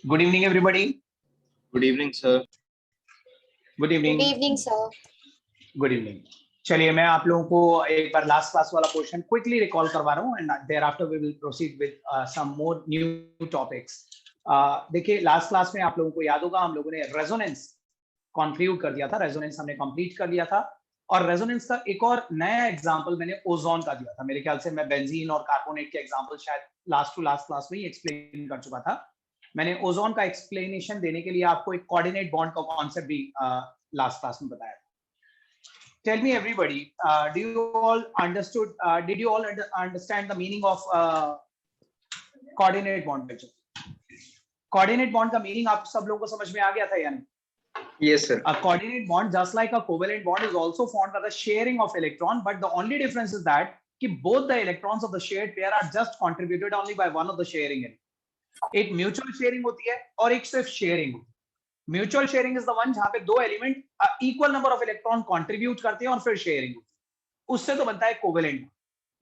Good evening everybody. Good evening sir. Good evening. Good evening sir. Good evening. चलिए मैं आप लोगों को एक बार लास्ट क्लास वाला पोर्शन क्विकली रिकॉल करवा रहा हूँ and thereafter we will proceed with some more new topics. देखिए लास्ट क्लास में आप लोगों को याद होगा हम लोगों ने रेजोनेंस कंक्लूड कर दिया था, रेजोनेंस हमने कंप्लीट कर लिया था और रेजोनेंस का एक और नया एग्जांपल मैंने ओजोन का दिया था। मेरे ख्याल से मैं बेंजीन और कार्बोनेट के एग्जांपल शायद लास्ट क्लास में ही एक्सप्लेन कर चुका था। मैंने ओजोन का एक्सप्लेनेशन देने के लिए आपको एक कोऑर्डिनेट बॉन्ड का कॉन्सेप्ट भी लास्ट क्लास में बताया था। Tell me everybody, did you all understand the meaning of coordinate bond? Coordinate bond का meaning आप सब लोगों को समझ में आ गया था या नहीं? Yes sir. A coordinate bond, just like a covalent bond, is also formed by the sharing of electron, but the only difference is that कि both the electrons of the shared pair are just contributed only by one of the sharing element. एक mutual sharing होती है और एक सिर्फ sharing होती है। Mutual sharing is the one जहां पे दो element equal number of electron contribute करते हैं और फिर शेयरिंग होती है, उससे तो बनता है कोवेलेंट।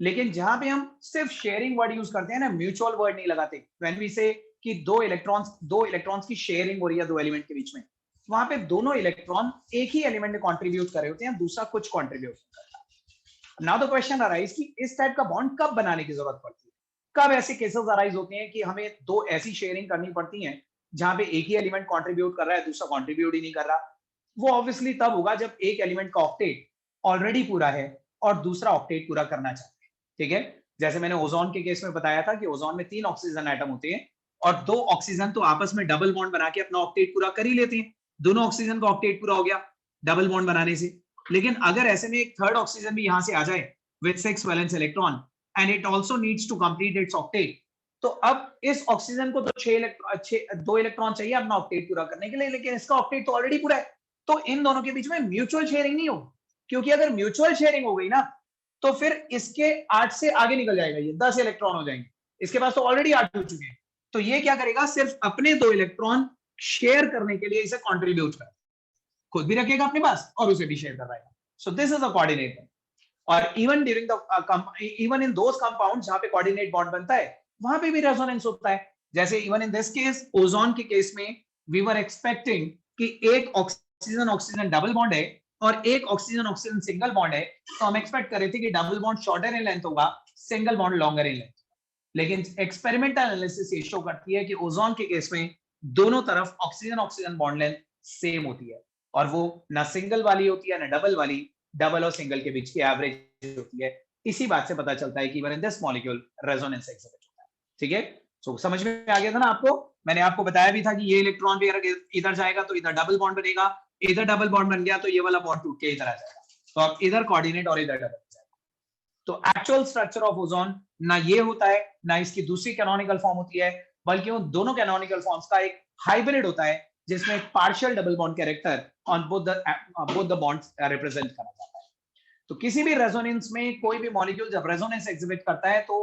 लेकिन जहां पे हम सिर्फ शेयरिंग वर्ड यूज करते हैं ना, म्यूचुअल वर्ड नहीं लगाते, व्हेन वी से कि दो इलेक्ट्रॉन्स की शेयरिंग हो रही है दो एलिमेंट के बीच में, वहां पे दोनों इलेक्ट्रॉन एक ही एलिमेंट में कंट्रीब्यूट कर रहे होते हैं, दूसरा कुछ कंट्रीब्यूट करता है। नाउ द क्वेश्चन अराइज कि इस टाइप का बॉन्ड कब बनाने की जरूरत पड़ती है, कब ऐसे केसेस अराइज होते हैं कि हमें दो ऐसी शेयरिंग करनी पड़ती है जहां पे एक ही एलिमेंट कंट्रीब्यूट कर रहा है, दूसरा कंट्रीब्यूट ही नहीं कर रहा। वो ऑब्वियसली तब होगा जब एक एलिमेंट का ऑक्टेट ऑलरेडी पूरा है और दूसरा ऑक्टेट पूरा करना चाहते हैं। ठीक है, जैसे मैंने ओजोन के केस में बताया था कि ओजोन में 3 ऑक्सीजन एटम होते हैं और 2 ऑक्सीजन तो आपस में डबल बॉन्ड बना के अपना ऑक्टेट पूरा कर ही लेते हैं। दोनों ऑक्सीजन का ऑक्टेट पूरा हो गया डबल बॉन्ड बनाने से। लेकिन अगर ऐसे में एक थर्ड ऑक्सीजन भी यहां से आ जाए with 6 valence electron and it also needs to complete its octet, तो अब इस ऑक्सीजन को तो 2 इलेक्ट्रॉन चाहिए अपना ऑक्टेट पूरा करने के लिए, लेकिन इसका ऑक्टेट तो ऑलरेडी पूरा है। तो इन दोनों के बीच में म्यूचुअल शेयरिंग नहीं होगी, क्योंकि अगर म्यूचुअल शेयरिंग हो गई ना तो फिर इसके 8 से आगे निकल जाएगा, ये 10 इलेक्ट्रॉन हो जाएंगे, इसके पास तो ऑलरेडी 8 हो चुके हैं। तो ये क्या करेगा, सिर्फ अपने 2 इलेक्ट्रॉन शेयर करने के लिए इसे कॉन्ट्रीब्यूट करेगा, खुद भी रखेगा अपने पास और उसे भी शेयर कराएगा। So this is a coordinate. और even during even in those compound जहां पे कोऑर्डिनेट बॉन्ड बनता है वहां पे भी रेजोनेंस होता है। जैसे even in this case ozone के केस में वी वर एक्सपेक्टिंग कि एक ऑक्सीजन ऑक्सीजन डबल बॉन्ड है और एक ऑक्सीजन ऑक्सीजन सिंगल बॉन्ड है, तो हम एक्सपेक्ट कर रहे थे कि double bond shorter in length होगा, single bond longer in length. लेकिन एक्सपेरिमेंटल एनालिसिस ये शो करती है कि ओजोन के केस में दोनों तरफ oxygen oxygen bond length same होती है और वो ना सिंगल वाली होती है ना डबल वाली, डबल और सिंगल के बीच की एवरेज होती है। इसी बात से पता चलता है कि even in this molecule resonance exhibit होता है। ठीक है, तो समझ में आ गया था ना आपको? मैंने आपको बताया भी था कि ये इलेक्ट्रॉन भी अगर इधर जाएगा तो इधर डबल बॉन्ड बनेगा, इधर डबल बॉन्ड बन गया तो ये वाला बॉन्ड टूट के इधर आ जाएगा, तो अब इधर कोऑर्डिनेट और इधर डबल जाएगा। तो एक्चुअल स्ट्रक्चर ऑफ ओजोन ना ये होता है ना इसकी दूसरी कैनोनिकल फॉर्म होती है, बल्कि उन दोनों कैनोनिकल फॉर्म्स का एक हाइब्रिड होता है जिसमें partial double bond character on both the bonds represent करा जाता है। तो किसी भी रेजोनेंस में कोई भी मॉलिक्यूल जब रेजोनेंस एग्जिबिट करता है तो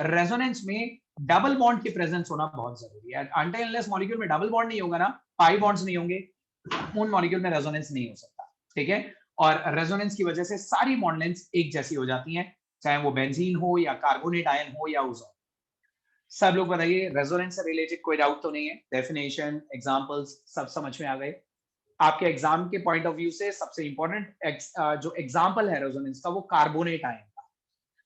रेजोनेंस में डबल बॉन्ड की प्रेजेंस होना बहुत जरूरी है। अनटिल अनलेस मॉलिक्यूल में डबल बॉन्ड नहीं होगा ना, पाई बॉन्ड्स नहीं होंगे, उन मॉलिक्यूल में रेजोनेंस नहीं हो सकता। ठीक है, और रेजोनेंस की वजह से सारी बॉन्ड लेंथ्स एक जैसी हो जाती हैं, चाहे वो बेंजीन हो या कार्बोनेट आयन हो या ओजोन। सब लोग बताइए, रेजोनेंस से रिलेटेड कोई डाउट तो नहीं है? डेफिनेशन, एग्जांपल्स सब समझ में आ गए? आपके एग्जाम के पॉइंट ऑफ व्यू से सबसे इंपॉर्टेंट जो एग्जांपल है रेजोनेंस का वो कार्बोनेट आयन का।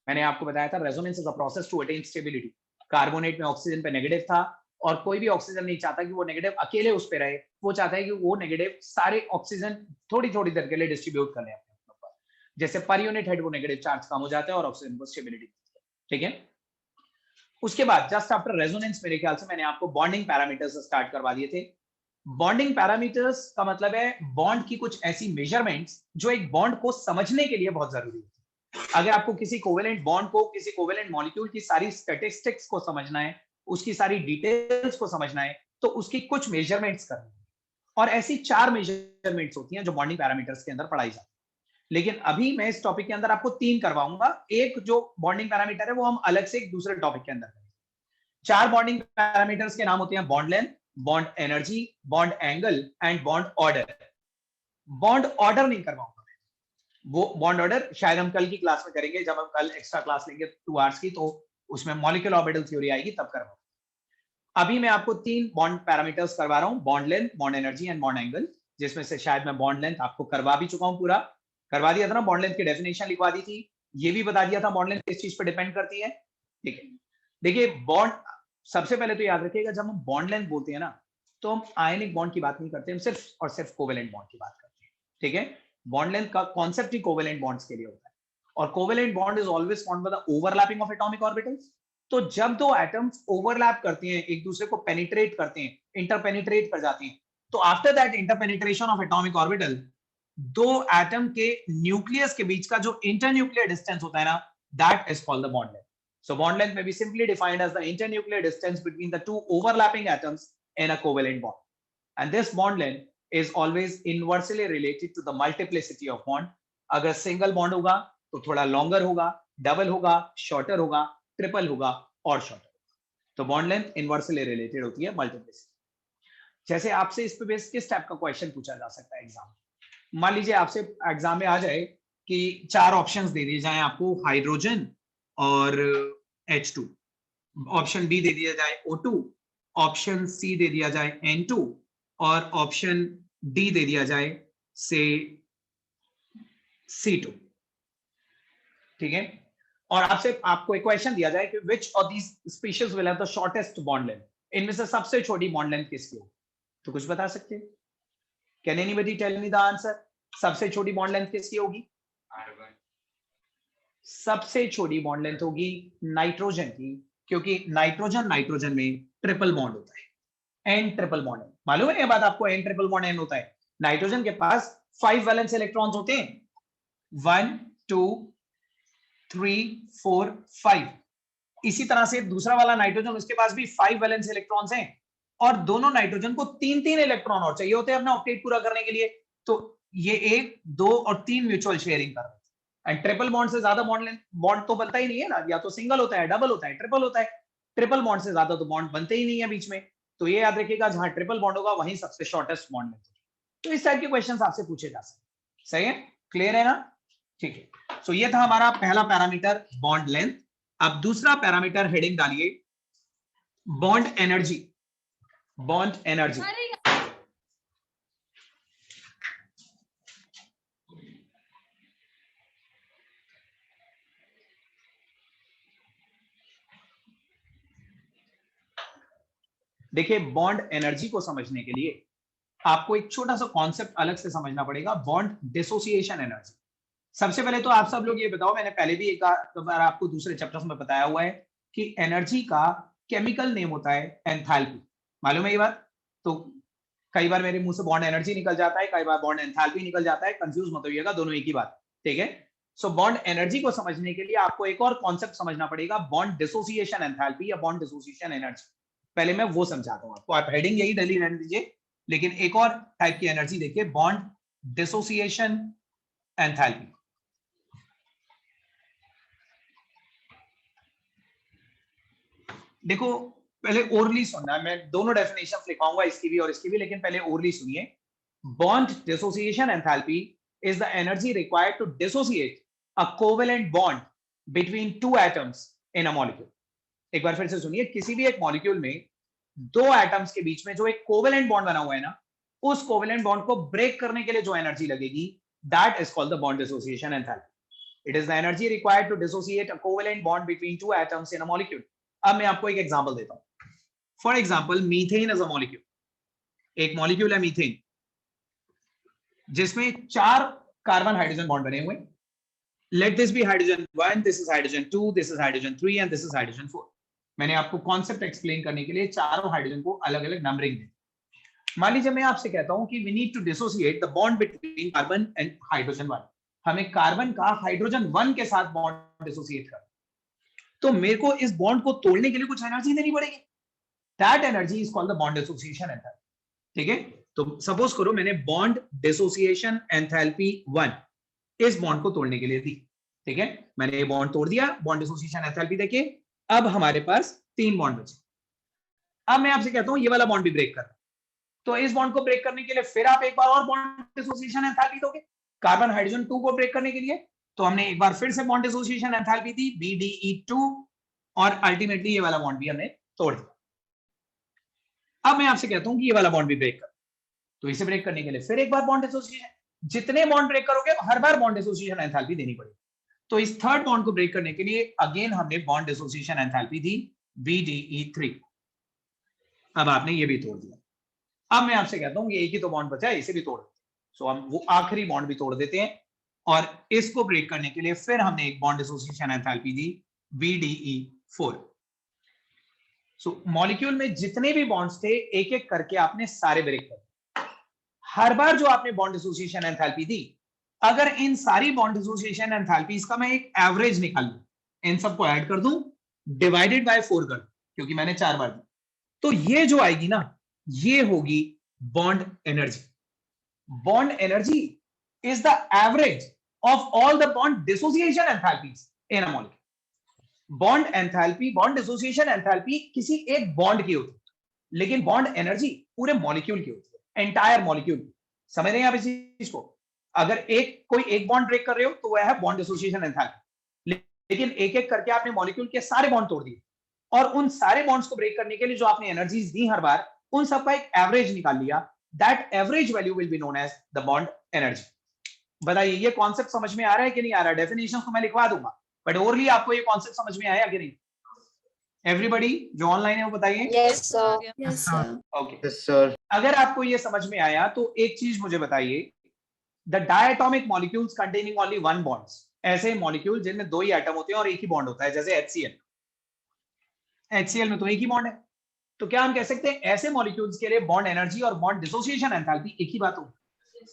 मैंने आपको बताया था resonance is a process to attain stability. Carbonate में ऑक्सीजन पे नेगेटिव था और कोई भी ऑक्सीजन नहीं चाहता कि वो नेगेटिव अकेले उस पे रहे, वो चाहता है कि वो नेगेटिव सारे ऑक्सीजन थोड़ी थोड़ी देर के लिए डिस्ट्रीब्यूट कर ले अपने ऊपर, जैसे पर यूनिट हेड वो नेगेटिव चार्ज कम हो जाता है और ऑक्सीजन को स्टेबिलिटी मिलती है। ठीक है, उसके बाद जस्ट आफ्टर रेजोनेंस मेरे ख्याल से मैंने आपको बॉन्डिंग पैरामीटर्स स्टार्ट करवा दिए थे। बॉन्डिंग पैरामीटर्स का मतलब है बॉन्ड की कुछ ऐसी मेजरमेंट्स जो एक बॉन्ड को समझने के लिए बहुत जरूरी है। अगर आपको किसी कोवेलेंट बॉन्ड को, किसी कोवेलेंट मॉलिक्यूल की सारी स्टैटिस्टिक्स को समझना है, उसकी सारी डिटेल्स को समझना है, तो उसकी कुछ मेजरमेंट्स करनी है। और ऐसी 4 मेजरमेंट्स होती हैं जो बॉन्डिंग पैरामीटर्स के अंदर पढ़ाई जाती है। लेकिन अभी मैं इस टॉपिक के अंदर आपको 3 करवाऊंगा, एक जो बॉन्डिंग पैरामीटर है वो हम अलग से एक दूसरे टॉपिक के अंदर करेंगे। 4 बॉन्डिंग पैरामीटर्स के नाम होते हैं bond length, bond energy, bond angle and bond order. Bond order नहीं करवाऊंगा मैं, वो बॉन्ड ऑर्डर शायद हम कल की क्लास में करेंगे, जब हम कल एक्स्ट्रा क्लास लेंगे 2 आवर्स की, तो उसमें मॉलिक्यूलर ऑर्बिटल थ्योरी आएगी तब करवाऊंगा। अभी मैं आपको 3 बॉन्ड पैरामीटर्स करवा रहा हूं, bond length, bond energy and bond angle, जिसमें से शायद मैं बॉन्ड लेंथ आपको करवा भी चुका हूं, पूरा करवा दिया था ना, बॉन्ड लेंथ की डेफिनेशन लिखवा दी थी, ये भी बता दिया था बॉन्ड लेंथ किस चीज पर डिपेंड करती है। ठीक है, देखिए बॉन्ड, सबसे पहले तो याद रखिएगा जब हम बॉन्ड लेंथ बोलते हैं ना, तो हम आयनिक बॉन्ड की बात नहीं करते, हम सिर्फ और सिर्फ कोवेलेंट बॉन्ड की बात करते हैं। ठीक है, बॉन्ड लेंथ का कॉन्सेप्ट ही कोवेलेंट बॉन्ड्स के लिए होता है, और covalent bond is always formed by the overlapping of atomic orbitals. तो जब दो एटम्स ओवरलैप करते हैं, एक दूसरे को पेनिट्रेट करते हैं, इंटरपेनिट्रेट कर जाते हैं, तो after that interpenetration of atomic orbital, दो एटम के न्यूक्लियस के बीच का जो इंटरन्यूक्लियर डिस्टेंस होता है ना, that is called the bond length. So bond length may be simply defined as the internuclear distance between the two overlapping atoms in a covalent bond. And this bond length is always inversely related to the multiplicity of bond. अगर single bond होगा तो थोड़ा longer होगा, double होगा, shorter होगा, triple होगा और shorter होगा। तो bond length inversely related होती है multiplicity। जैसे आपसे इस पे बेस किस टाइप का क्वेश्चन पूछा जा सकता है एग्जाम में? मान लीजिए आपसे एग्जाम में आ जाए कि 4 ऑप्शंस दे दिए जाए आपको, हाइड्रोजन और H2, ऑप्शन बी दे दिया जाए O2, ऑप्शन सी दे दिया जाए N2 और ऑप्शन डी दे दिया जाए से C2। ठीक है, और आपको एक क्वेश्चन दिया जाए कि which of these species will have the shortest bond length, इनमें से सबसे छोटी बॉन्ड लेंथ किसकी होगी? तो कुछ बता सकते हैं? Can anybody tell me the answer? सबसे छोटी बॉन्ड लेंथ किसकी होगी? सबसे छोटी बॉन्ड लेंथ होगी नाइट्रोजन की, क्योंकि नाइट्रोजन में ट्रिपल बॉन्ड होता है, एन ट्रिपल बॉन्ड है। मालूम है ये बात आपको? एन ट्रिपल बॉन्ड एन होता है। नाइट्रोजन के पास 5 वैलेंस इलेक्ट्रॉन्स होते हैं, 1 2 3 4 5। इसी तरह से दूसरा वाला नाइट्रोजन, उसके पास भी 5 वैलेंस इलेक्ट्रॉन्स हैं, और दोनों नाइट्रोजन को 3-3 इलेक्ट्रॉन और चाहिए होते हैं अपना ऑक्टेट पूरा करने के लिए। तो ये 1 2 और 3 म्यूचुअल शेयरिंग कर रहे हैं। एंड ट्रिपल बॉन्ड से ज्यादा बॉन्ड तो बनता ही नहीं है ना, या तो सिंगल होता है, डबल होता है, ट्रिपल होता है। ट्रिपल बॉन्ड से ज्यादा तो बॉन्ड बनते ही नहीं है बीच में। तो ये याद रखिएगा, जहां ट्रिपल बॉन्ड होगा वहीं सबसे शॉर्टेस्ट बॉन्ड लेंथ। तो इस टाइप के क्वेश्चंस आपसे पूछे जा सकते हैं। सही है, क्लियर है ना? ठीक है, सो ये था हमारा पहला पैरामीटर बॉन्ड लेंथ। अब दूसरा पैरामीटर हेडिंग डालिए बॉन्ड एनर्जी। बॉन्ड एनर्जी, देखिए बॉन्ड एनर्जी को समझने के लिए आपको एक छोटा सा कॉन्सेप्ट अलग से समझना पड़ेगा, बॉन्ड डिसोसिएशन एनर्जी। सबसे पहले तो आप सब लोग ये बताओ, मैंने पहले भी एक बार आपको दूसरे चैप्टर्स में बताया हुआ है कि एनर्जी का केमिकल नेम होता है एंथैल्पी। मालूम है ये बात? तो कई बार मेरे मुंह से बॉन्ड एनर्जी निकल जाता है, कई बार बॉन्ड एंथैल्पी निकल जाता है, कंफ्यूज मत होइएगा, दोनों एक ही बात। ठीक है, सो बॉन्ड एनर्जी को समझने के लिए आपको एक और कॉन्सेप्ट समझना पड़ेगा, बॉन्ड डिसोसिएशन एंथैल्पी या बॉन्ड डिसोसिएशन एनर्जी। पहले मैं वो समझाता हूं आपको, आप हेडिंग यही डली रहने दीजिए, लेकिन एक और टाइप की एनर्जी देखिए, बॉन्ड डिसोसिएशन एंथैल्पी। देखो पहले ओरली सुनना है, मैं दोनों डेफिनेशंस लिखाऊंगा, इसकी भी और इसकी भी, लेकिन पहले ओरली सुनिए। Bond dissociation enthalpy is the energy required to dissociate a covalent bond between two atoms in a molecule। एक बार फिर से सुनिए, किसी भी एक मॉलिक्यूल में दो एटम्स के बीच में जो एक कोवेलेंट बॉन्ड बना हुआ है ना, उस कोवेलेंट बॉन्ड को ब्रेक करने के लिए जो एनर्जी लगेगी, that is called the bond dissociation enthalpy. It is the energy required to dissociate a covalent bond between two atoms in a molecule. अब मैं आपको एक एग्जांपल देता हूं। For example, methane is a molecule, एक molecule है methane, जिसमें 4 carbon hydrogen bond बने हुए। Let this be hydrogen 1, this is hydrogen 2, this is hydrogen 3 and this is hydrogen 4। मैंने आपको कॉन्सेप्ट एक्सप्लेन करने के लिए चारों हाइड्रोजन को अलग अलग नंबरिंग दी। मान लीजिए मैं आपसे कहता हूं कि we need to dissociate the bond between carbon and hydrogen 1। हमें कार्बन का हाइड्रोजन 1 के साथ बॉन्ड डिसोसिएट करना, तो मेरे को इस बॉन्ड को तोड़ने के लिए कुछ एनर्जी देनी पड़ेगी। That energy is called the bond dissociation enthalpy. ठीक है, तो सपोज करो मैंने बॉन्ड डिसोसिएशन एंथैल्पी 1 इस बॉन्ड को तोड़ने के लिए दी। ठीक है, मैंने ये बॉन्ड तोड़ दिया, बॉन्ड डिसोसिएशन एंथैल्पी देखिए, अब हमारे पास 3 बॉन्ड बचे। अब मैं आपसे कहता हूं ये वाला बॉन्ड भी ब्रेक कर, तो इस बॉन्ड को ब्रेक करने के लिए फिर आप एक बार और बॉन्ड डिसोसिएशन एंथैल्पी दोगे कार्बन हाइड्रोजन 2 को ब्रेक करने के लिए। तो हमने एक बार फिर से बॉन्ड डिसोसिएशन एंथैल्पी दी BDE2, और अल्टीमेटली ये वाला बॉन्ड भी हमने तोड़ दिया। अब मैं आपसे कहता हूं कि ये वाला बॉन्ड भी ब्रेक कर, तो इसे ब्रेक करने के लिए फिर एक बार बॉन्ड डिसोसिएशन, जितने बॉन्ड ब्रेक करोगे हर बार बॉन्ड डिसोसिएशन एंथैल्पी देनी पड़ेगी। तो इस थर्ड बॉन्ड को ब्रेक करने के लिए अगेन हमने बॉन्ड डिसोसिएशन एंथैल्पी दी BDE3। अब आपने ये भी तोड़ दिया। अब मैं आपसे कहता हूं कि एक ही तो बॉन्ड बचा है, इसे भी तोड़ देते हैं। सो हम वो आखिरी बॉन्ड भी तोड़ देते हैं और इसको ब्रेक करने के लिए फिर हमने एक बॉन्ड डिसोसिएशन एंथैल्पी दी BDE4। सो मॉलिक्यूल में जितने भी बॉन्ड्स थे एक एक करके आपने सारे ब्रेक कर, हर बार जो आपने बॉन्ड डिसोसिएशन एंथैल्पी दी, अगर इन सारी बॉन्ड डिसोसिएशन एंथैल्पीज का मैं एक एवरेज निकाल लूं, इन सबको ऐड कर दूं, डिवाइडेड बाय 4 कर दूं, क्योंकि मैंने 4 बार दी, तो ये जो आएगी ना, ये होगी bond energy. Bond energy is the average of all the bond dissociation enthalpies in a molecule. Bond enthalpy, bond dissociation enthalpy किसी एक बॉन्ड की होती है, लेकिन बॉन्ड एनर्जी पूरे मॉलिक्यूल की होती है, एंटायर मॉलिक्यूल। समझ रहे हैं आप इस चीज को? अगर कोई एक बॉन्ड ब्रेक कर रहे हो तो वह है बॉन्ड डिसोसिएशन एंथैल्पी, लेकिन एक एक करके आपने मॉलिक्यूल के सारे बॉन्ड तोड़ दिए और उन सारे बॉन्ड्स को ब्रेक करने के लिए जो आपने एनर्जीज दी हर बार, उन सबका एक एवरेज निकाल लिया। That average value will be known as the bond energy. बताइए ये कॉन्सेप्ट समझ में आ रहा है कि नहीं आ रहा? डेफिनेशन को मैं लिखवा दूंगा, बट ओवरली आपको ये कॉन्सेप्ट समझ में आया कि नहीं? एवरीबॉडी जो ऑनलाइन है वो बताइए। Yes sir. Yes sir. Okay, Yes, sir. अगर आपको ये समझ में आया तो एक चीज मुझे बताइए, the diatomic molecules containing only one bonds, ऐसे मॉलिक्यूल जिनमें दो ही एटम होते हैं और एक ही बॉन्ड होता है, जैसे HCl। HCl में तो एक ही बॉन्ड है, तो क्या हम कह सकते हैं ऐसे मॉलिक्यूल्स के लिए बॉन्ड एनर्जी और बॉन्ड डिसोसिएशन एंथैल्पी एक ही बात हो?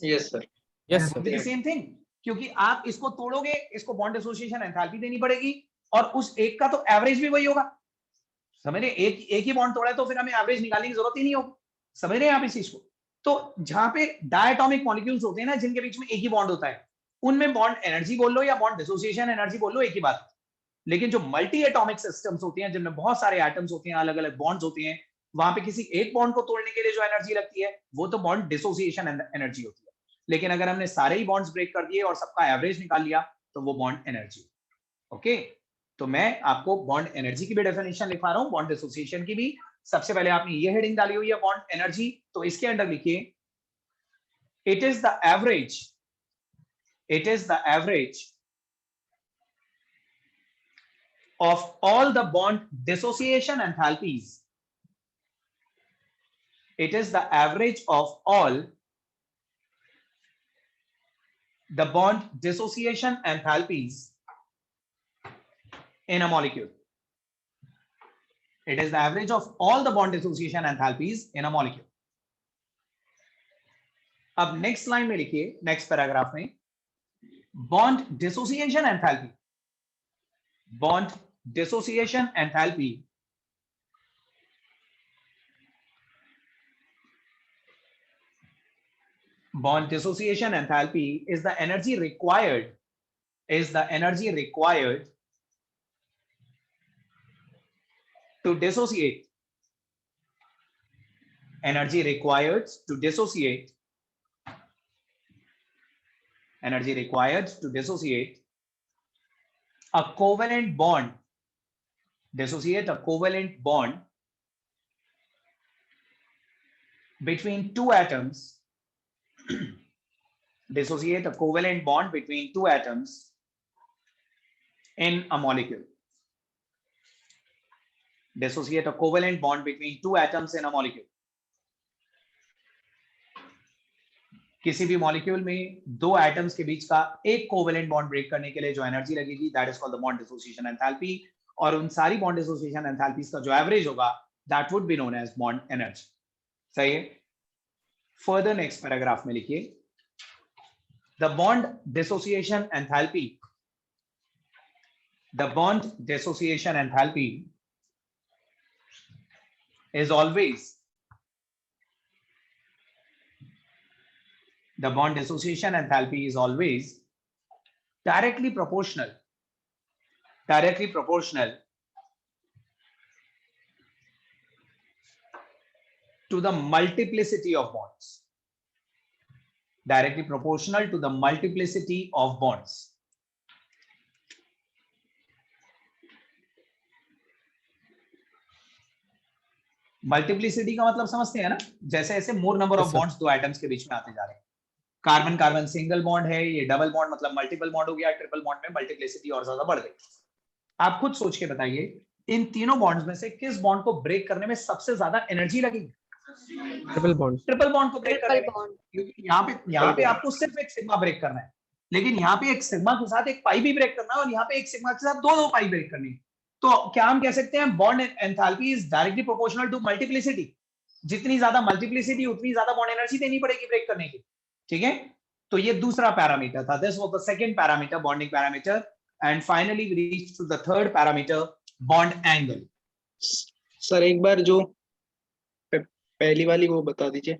Yes, sir. Yes, sir. Same thing, क्योंकि आप इसको तोड़ोगे, इसको बॉन्ड डिसोसिएशन एंथैल्पी देनी पड़ेगी और उस एक का तो एवरेज भी वही होगा। समझ रहे? एक ही बॉन्ड तोड़ा है तो फिर हमें एवरेज निकालने की जरूरत ही नहीं होगी। समझ रहे हैं आप इस चीज को? तो जहां पे डायटोमिक मॉलिक्यूल्स होते हैं ना, जिनके बीच में एक ही बॉन्ड होता है, उनमें बॉन्ड एनर्जी बोल लो या बॉन्ड डिसोसिएशन एनर्जी बोल लो, एक ही बात। लेकिन जो मल्टी एटॉमिक सिस्टम्स होती हैं, जिनमें बहुत सारे एटम्स होते हैं, अलग अलग बॉन्ड्स होते हैं, वहां पे किसी एक बॉन्ड को तोड़ने के लिए जो एनर्जी लगती है वो तो बॉन्ड डिसोसिएशन एनर्जी होती है। लेकिन अगर हमने सारे ही बॉन्ड्स ब्रेक कर दिए और सबका एवरेज निकाल लिया तो वो बॉन्ड एनर्जी। ओके, तो मैं आपको बॉन्ड एनर्जी की भी डेफिनेशन लिखवा रहा हूं, बॉन्ड डिसोसिएशन की भी। सबसे पहले आपने ये हेडिंग डाली हुई है बॉन्ड एनर्जी, तो इसके अंदर लिखिए it is the average of all the bond dissociation enthalpies. It is the average of all the bond dissociation enthalpies in a molecule. It is the average of all the bond dissociation enthalpies in a molecule. अब next line में लिखिए, next paragraph में, bond dissociation enthalpy, bond dissociation enthalpy is the energy required to dissociate a covalent bond, dissociate a covalent bond between two atoms, dissociate a covalent bond between two atoms in a molecule. Dissociate a covalent bond between two atoms in a molecule. किसी भी molecule में दो atoms के बीच का एक covalent bond break करने के लिए जो एनर्जी लगेगी, that is called the bond dissociation enthalpy, और उन सारी बॉन्ड डिसोसिएशन एंथैल्पीज का जो एवरेज होगा that would be known as bond energy. सही है? फर्दर नेक्स्ट पैराग्राफ में लिखिए, the bond dissociation enthalpy, the bond dissociation enthalpy is always, the bond dissociation enthalpy is always directly proportional to the multiplicity of bonds. Directly proportional to the multiplicity of bonds. Multiplicity का मतलब समझते हैं ना, जैसे ऐसे मोर number of bonds दो atoms के बीच में आते जा रहे हैं। कार्बन कार्बन सिंगल बॉन्ड है, ये डबल बॉन्ड मतलब मल्टीपल बॉन्ड हो गया, ट्रिपल बॉन्ड में मल्टीप्लिसिटी और ज्यादा बढ़ गई। आप खुद सोच के बताइए इन तीनों बॉन्ड्स में से किस बॉन्ड को ब्रेक करने में सबसे ज्यादा एनर्जी लगेगी? Triple bond. ट्रिपल बॉन्ड को ब्रेक करने में, क्योंकि यहाँ पे bond. आपको सिर्फ एक सिग्मा ब्रेक करना है, लेकिन यहाँ पे एक सिग्मा के साथ एक पाई भी ब्रेक करना है और यहाँ पे एक सिग्मा के साथ दो पाई ब्रेक करनी है। तो क्या हम कह सकते हैं bond enthalpy is directly proportional to multiplicity. जितनी ज्यादा मल्टीप्लिसिटी उतनी ज्यादा बॉन्ड एनर्जी देनी पड़ेगी ब्रेक करने की। ठीक है, तो ये दूसरा पैरामीटर था, this was the second parameter, bonding parameter. And finally we reach to the third parameter, bond angle. Sir एक बार जो पहली वाली वो बता दीजिए।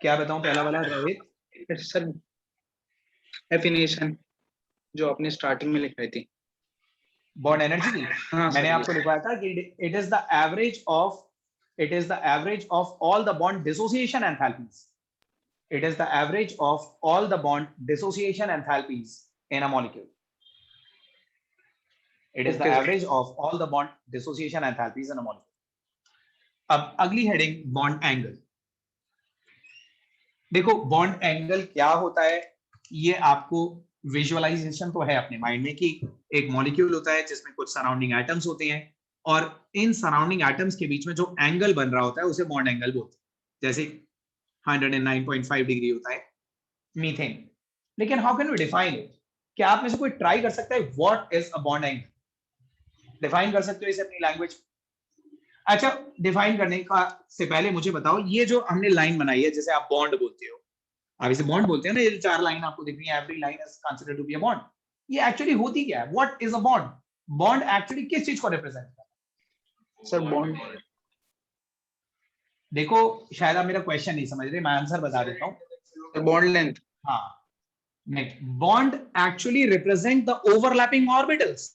क्या बताऊं पहला वाला रोहित? सर डेफिनेशन जो आपने स्टार्टिंग में लिखाई थी बॉन्ड एनर्जी की। हाँ मैंने आपको लिखवाया था कि it is the average of all the bond dissociation enthalpies. It is the average of all the bond dissociation enthalpies in a molecule. It is the average of all the bond dissociation enthalpies in a molecule. अब अगली heading, bond angle. देखो bond angle क्या होता है, ये आपको visualisation तो है अपने माइंड में कि एक मॉलिक्यूल होता है जिसमें कुछ सराउंडिंग एटम्स होते हैं और इन सराउंडिंग एटम्स के बीच में जो एंगल बन रहा होता है उसे बॉन्ड एंगल बोलते हैं। जैसे 109.5 डिग्री होता है मीथेन। लेकिन how can we define it? क्या आप में से कोई ट्राई कर सकता है what is a bond angle? Define कर सकते हो इसे अपनी लैंग्वेज? अच्छा, डिफाइन करने का से पहले मुझे बताओ, ये जो हमने लाइन बनाई है जैसे आप बॉन्ड बोलते हो, आप इसे बॉन्ड बोलते हैं ना, ये चार लाइन आपको दिख रही है, every line is considered to be a bond. ये एक्चुअली होती क्या है? What is a bond? Bond actually किस चीज को रिप्रेजेंट करता है? सर बॉन्ड, देखो शायद आप मेरा क्वेश्चन नहीं समझ रहे, मैं आंसर बता देता हूँ। Bond length. हाँ, next, bond actually represent the overlapping orbitals.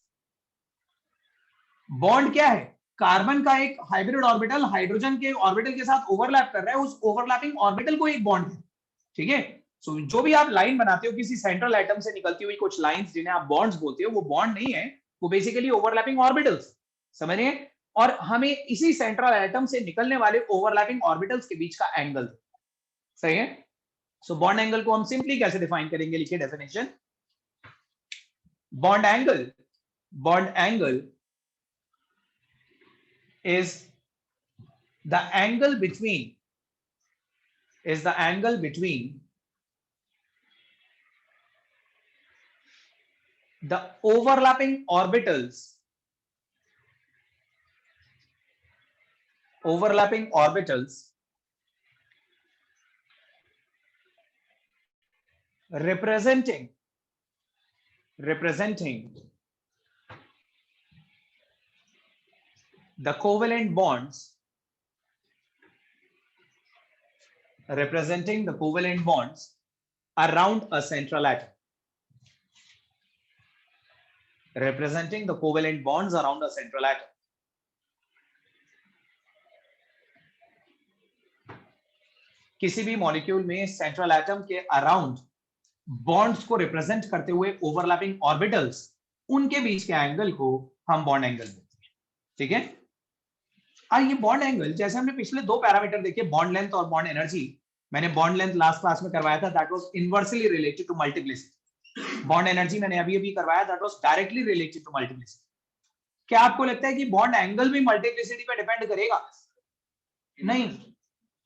Bond क्या है? कार्बन का एक हाइब्रिड ऑर्बिटल हाइड्रोजन के ऑर्बिटल के साथ ओवरलैप कर रहा है, उस ओवरलैपिंग ऑर्बिटल को एक बॉन्ड है। ठीक है, सो जो भी आप लाइन बनाते हो किसी सेंट्रल एटम से निकलती हुई कुछ लाइंस जिन्हें आप बॉन्ड्स बोलते हो, वो बॉन्ड नहीं है, वो बेसिकली ओवरलैपिंग ऑर्बिटल्स। समझ रहे हैं? और हमें इसी सेंट्रल एटम से निकलने वाले ओवरलैपिंग ऑर्बिटल्स के बीच का एंगल। सही है? सो बॉन्ड एंगल को हम सिंपली कैसे डिफाइन करेंगे? लिखिए definition, bond angle is the angle between the overlapping orbitals representing the covalent bonds around a central atom. Representing the covalent bonds around a central atom. किसी भी molecule में central atom के around bonds को represent करते हुए overlapping orbitals, उनके बीच के angle को हम बॉन्ड एंगल बोलते हैं। ठीक है, ये बॉन्ड एंगल, जैसे हमने पिछले दो पैरामीटर देखे, बॉन्ड लेंथ और बॉन्ड एनर्जी, मैंने बॉन्ड लेंथ लास्ट क्लास में करवाया था, that was inversely related to multiplicity. Bond energy मैंने अभी करवाया, that was directly related to multiplicity. क्या आपको लगता है कि बॉन्ड एंगल भी मल्टीप्लिसिटी पे डिपेंड करेगा? नहीं,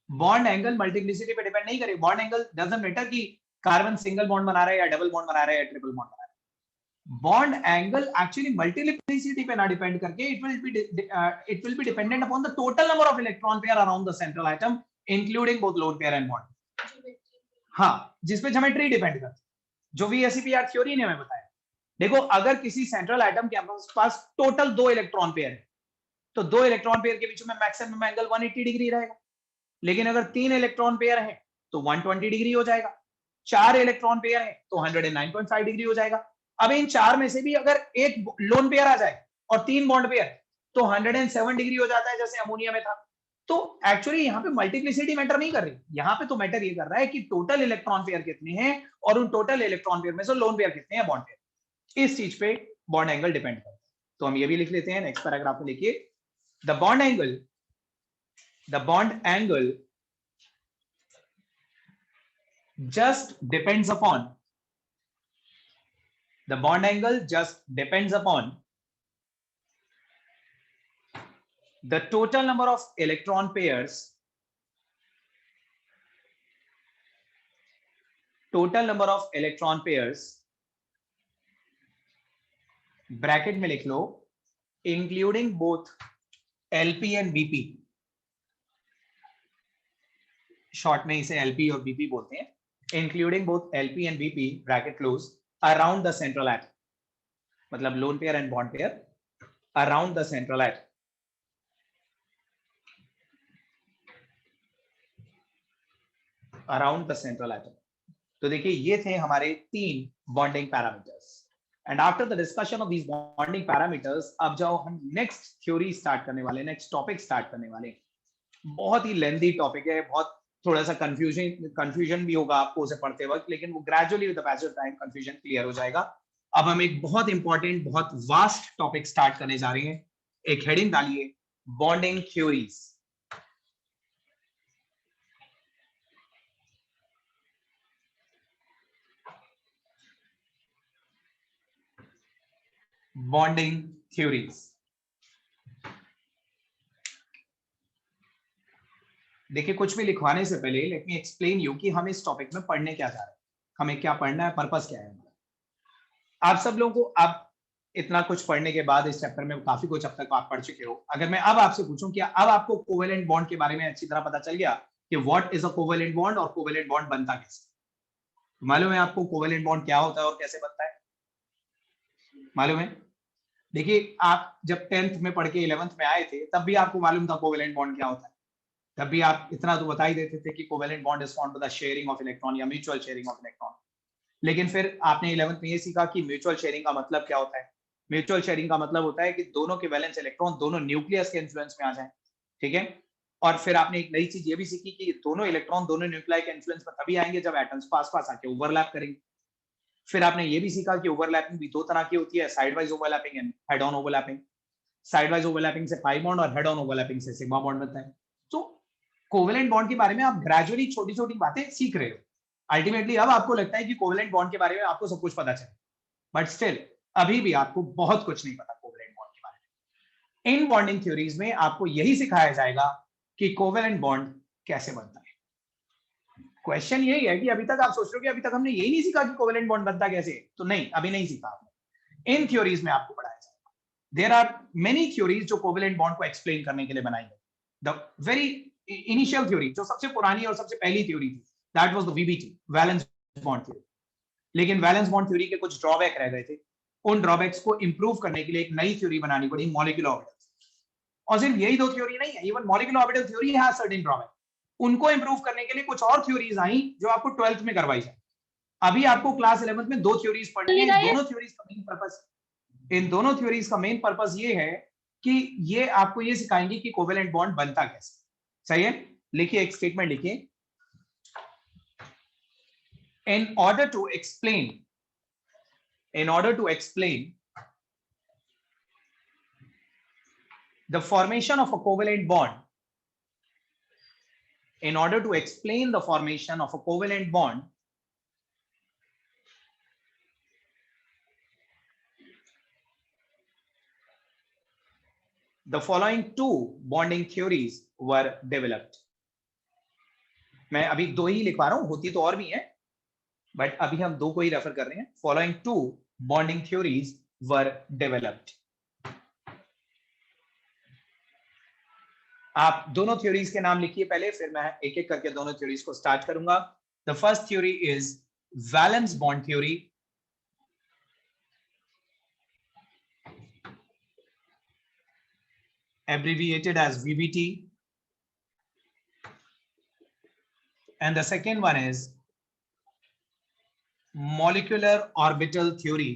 बॉन्ड एंगल मल्टीप्लिसिटी पे डिपेंड नहीं करेगा। बॉन्ड एंगल डजंट मैटर कि कार्बन सिंगल बॉन्ड बना रहा है या डबल बॉन्ड बना रहा है या ट्रिपल बॉन्ड बना रहा है। बॉन्ड एंगल एक्चुअली मल्टीप्लिसिटी पे ना डिपेंड करके it will be dependent upon the total number of electron pair around the central atom including both loan pair and bond. हाँ, जिस पे ज्योमेट्री डिपेंड करती है, जो VSEPR थ्योरी ने हमें बताया। देखो, अगर किसी सेंट्रल एटम के पास टोटल 2 इलेक्ट्रॉन पेयर है, तो 2 इलेक्ट्रॉन पेयर के बीच में मैक्सिमम एंगल 180 डिग्री रहेगा। लेकिन अगर 3 इलेक्ट्रॉन पेयर है तो 120 डिग्री हो जाएगा, 4 इलेक्ट्रॉन पेयर है तो 109.5 डिग्री हो जाएगा। अब इन 4 में से भी अगर एक लोन पेयर आ जाए और 3 बॉन्ड पेयर तो 107 डिग्री हो जाता है, जैसे अमोनिया में था। तो एक्चुअली यहाँ पे मल्टीप्लिसिटी मैटर नहीं कर रही, यहाँ पे तो मैटर ये कर रहा है कि टोटल इलेक्ट्रॉन पेयर कितने हैं और उन टोटल इलेक्ट्रॉन पेयर में से लोन पेयर कितने हैं, बॉन्ड पेयर। इस चीज पे बॉन्ड एंगल डिपेंड करता है। तो हम ये भी लिख लेते हैं, नेक्स्ट पैराग्राफ में लिखिए, the bond angle the bond angle just depends upon the total number of electron pairs bracket में लिख लो including both LP and BP, short में इसे LP और BP बोलते हैं, including both LP and BP bracket close around the central atom, मतलब lone pair and bond pair around the central atom. तो देखिए ये थे हमारे 3 bonding parameters. And after the discussion of these bonding parameters, अब जाओ हम नेक्स्ट थ्योरी स्टार्ट करने वाले, नेक्स्ट टॉपिक स्टार्ट करने वाले। बहुत ही लेंथी टॉपिक है, बहुत थोड़ा सा कंफ्यूजन भी होगा आपको उसे पढ़ते वक्त, लेकिन वो gradually with the passage of time confusion clear हो जाएगा। अब हम एक बहुत इंपॉर्टेंट, बहुत वास्ट टॉपिक स्टार्ट करने जा रहे हैं। एक हेडिंग डालिए, बॉन्डिंग थ्योरीज। Bonding theories. देखिए कुछ भी लिखवाने से पहले लेट मी एक्सप्लेन यू कि हम इस टॉपिक में पढ़ने क्या जा रहे हैं, हमें क्या पढ़ना है, पर्पस क्या है। आप सब लोगों को अब इतना कुछ पढ़ने के बाद इस चैप्टर में काफी कुछ अब तक आप पढ़ चुके हो। अगर मैं अब आपसे पूछूं कि अब आपको कोवेलेंट बॉन्ड के बारे में अच्छी तरह पता चल गया कि what is a covalent bond और कोवेलेंट बॉन्ड बनता कैसे, मालूम है आपको कोवेलेंट बॉन्ड क्या होता है और कैसे बनता है, मालूम है? देखिए आप जब 10th में पढ़ के 11th में आए थे तब भी आपको मालूम था कोवेलेंट बॉन्ड क्या होता है, तब भी आप इतना तो बता ही देते थे कि covalent bond is formed by the sharing of electron या म्यूचुअल शेयरिंग ऑफ इलेक्ट्रॉन। लेकिन फिर आपने 11th में ये सीखा कि म्यूचुअल शेयरिंग का मतलब क्या होता है। म्यूचुअल शेयरिंग का मतलब होता है कि दोनों के वैलेंस इलेक्ट्रॉन दोनों न्यूक्लियस के इन्फ्लुएंस में आ जाएं, ठीक है। और फिर आपने एक नई चीज ये भी सीखी कि दोनों इलेक्ट्रॉन दोनों न्यूक्लियाई के इन्फ्लुएंस में तभी आएंगे जब एटम्स पास पास आके ओवरलैप करेंगे। फिर आपने ये भी सीखा कि ओवरलैपिंग भी 2 तरह की होती है, side wise overlapping and head on overlapping. Side wise overlapping से पाई बॉन्ड और हेड ऑन ओवरलैपिंग से सिग्मा बॉन्ड बनता है। तो कोवेलेंट बॉन्ड के बारे में आप ग्रेजुअली छोटी छोटी बातें सीख रहे हो। अल्टीमेटली अब आपको लगता है कि कोवेलेंट बॉन्ड के बारे में आपको सब कुछ पता चले, बट स्टिल अभी भी आपको बहुत कुछ नहीं पता कोवेलेंट बॉन्ड के बारे में। इन बॉन्डिंग थ्योरीज में आपको यही सिखाया जाएगा कि कोवेलेंट बॉन्ड कैसे बनता है। क्वेश्चन यही है कि अभी तक आप सोच रहे हो कि अभी तक हमने यही नहीं सीखा कि कोवेलेंट बॉन्ड बनता कैसे, तो नहीं, अभी नहीं सीखा आपने। इन थ्योरीज में आपको पढ़ाया जाएगा। देयर आर मेनी थ्योरीज जो कोवेलेंट बॉन्ड को एक्सप्लेन करने के लिए बनाई गई। द वेरी इनिशियल थ्योरी जो सबसे पुरानी और सबसे पहली थ्योरी थी, that was the VBT, valence bond theory. लेकिन वैलेंस बॉन्ड थ्योरी के कुछ ड्रॉबैक रह गए थे। उन ड्रॉबैक्स को इंप्रूव करने के लिए एक नई थ्योरी बनानी पड़ी, मॉलिक्यूलर ऑर्बिटल। और सिर्फ यही 2 थ्योरी नहीं है, even molecular orbital theory has certain drawback. उनको इंप्रूव करने के लिए कुछ और थ्योरीज आई जो आपको 12th में करवाई जाए। अभी आपको क्लास 11th में 2 थ्योरीज पढ़नी है। इन दोनों थ्योरीज का मेन पर्पस ये है कि ये आपको ये सिखाएंगे कि कोवेलेंट बॉन्ड बनता कैसे। सही है? लिखिए, एक स्टेटमेंट लिखिए, in order to explain the formation of a covalent bond, in order to explain the formation of a covalent bond, the following 2 bonding theories were developed. मैं अभी 2 ही लिखवा रहा हूं, होती तो और भी हैं, बट अभी हम 2 को ही रेफर कर रहे हैं। Following 2 bonding theories were developed. आप दोनों थ्योरीज के नाम लिखिए पहले, फिर मैं एक एक करके दोनों थ्योरीज को स्टार्ट करूंगा। The first theory is valence bond theory, abbreviated as VBT, and the second one is molecular orbital theory,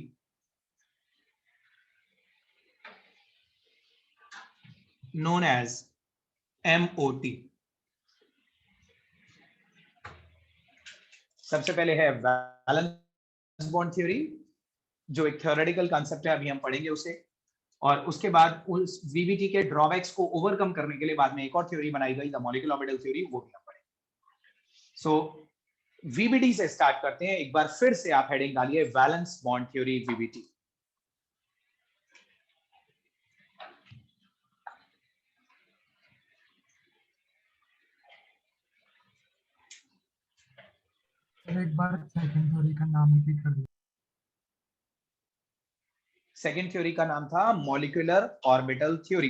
known as MOT. सबसे पहले है वैलेंस बॉन्ड थ्योरी, जो एक थ्योरेटिकल कॉन्सेप्ट है, अभी हम पढ़ेंगे उसे। और उसके बाद उस वीबीटी के ड्रॉबैक्स को ओवरकम करने के लिए बाद में एक और थ्योरी बनाई गई, द मॉलिक्यूलर ऑर्बिटल थ्योरी, वो भी हम पढ़ेंगे। सो वीबीटी से स्टार्ट करते हैं। एक बार फिर से आप हेडिंग डालिए वैलेंस बॉन्ड थ्योरी वीबीटी। एक बार सेकंड थ्योरी का नाम रिपीट कर दीजिए। सेकंड थ्योरी का नाम था molecular orbital theory.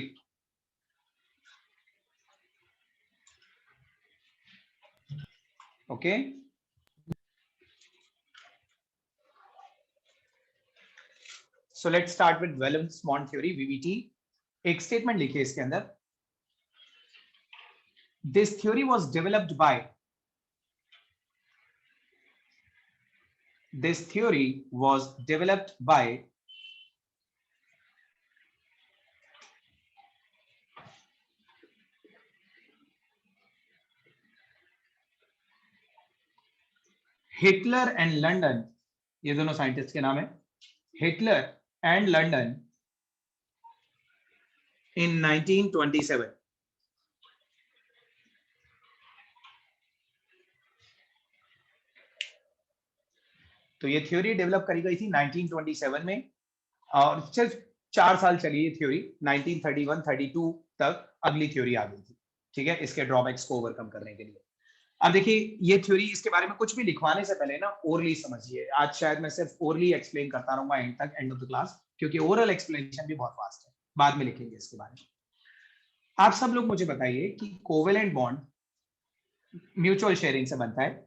Okay, so let's start with valence bond theory VBT. एक स्टेटमेंट लिखिए इसके अंदर, this theory was developed by This theory was developed by Hitler and London, ये दोनों साइंटिस्ट के नाम है, हिटलर एंड लंदन in 1927। तो ये थ्योरी डेवलप करी गई थी 1927 में और सिर्फ 4 साल चली ये थ्योरी, 1931-32 तक अगली थ्योरी आ गई थी। ठीक है, इसके ड्रॉबैक्स को ओवरकम करने के लिए। अब देखिए ये थ्योरी, इसके बारे में कुछ भी लिखवाने से पहले ना ओरली समझिए। आज शायद मैं सिर्फ ओरली एक्सप्लेन करता रहूंगा एंड तक, एंड ऑफ द क्लास, क्योंकि ओरल एक्सप्लेनेशन भी बहुत फास्ट है, बाद में लिखेंगे इसके बारे में। आप सब लोग मुझे बताइए कि कोवेलेंट बॉन्ड म्यूचुअल शेयरिंग से बनता है,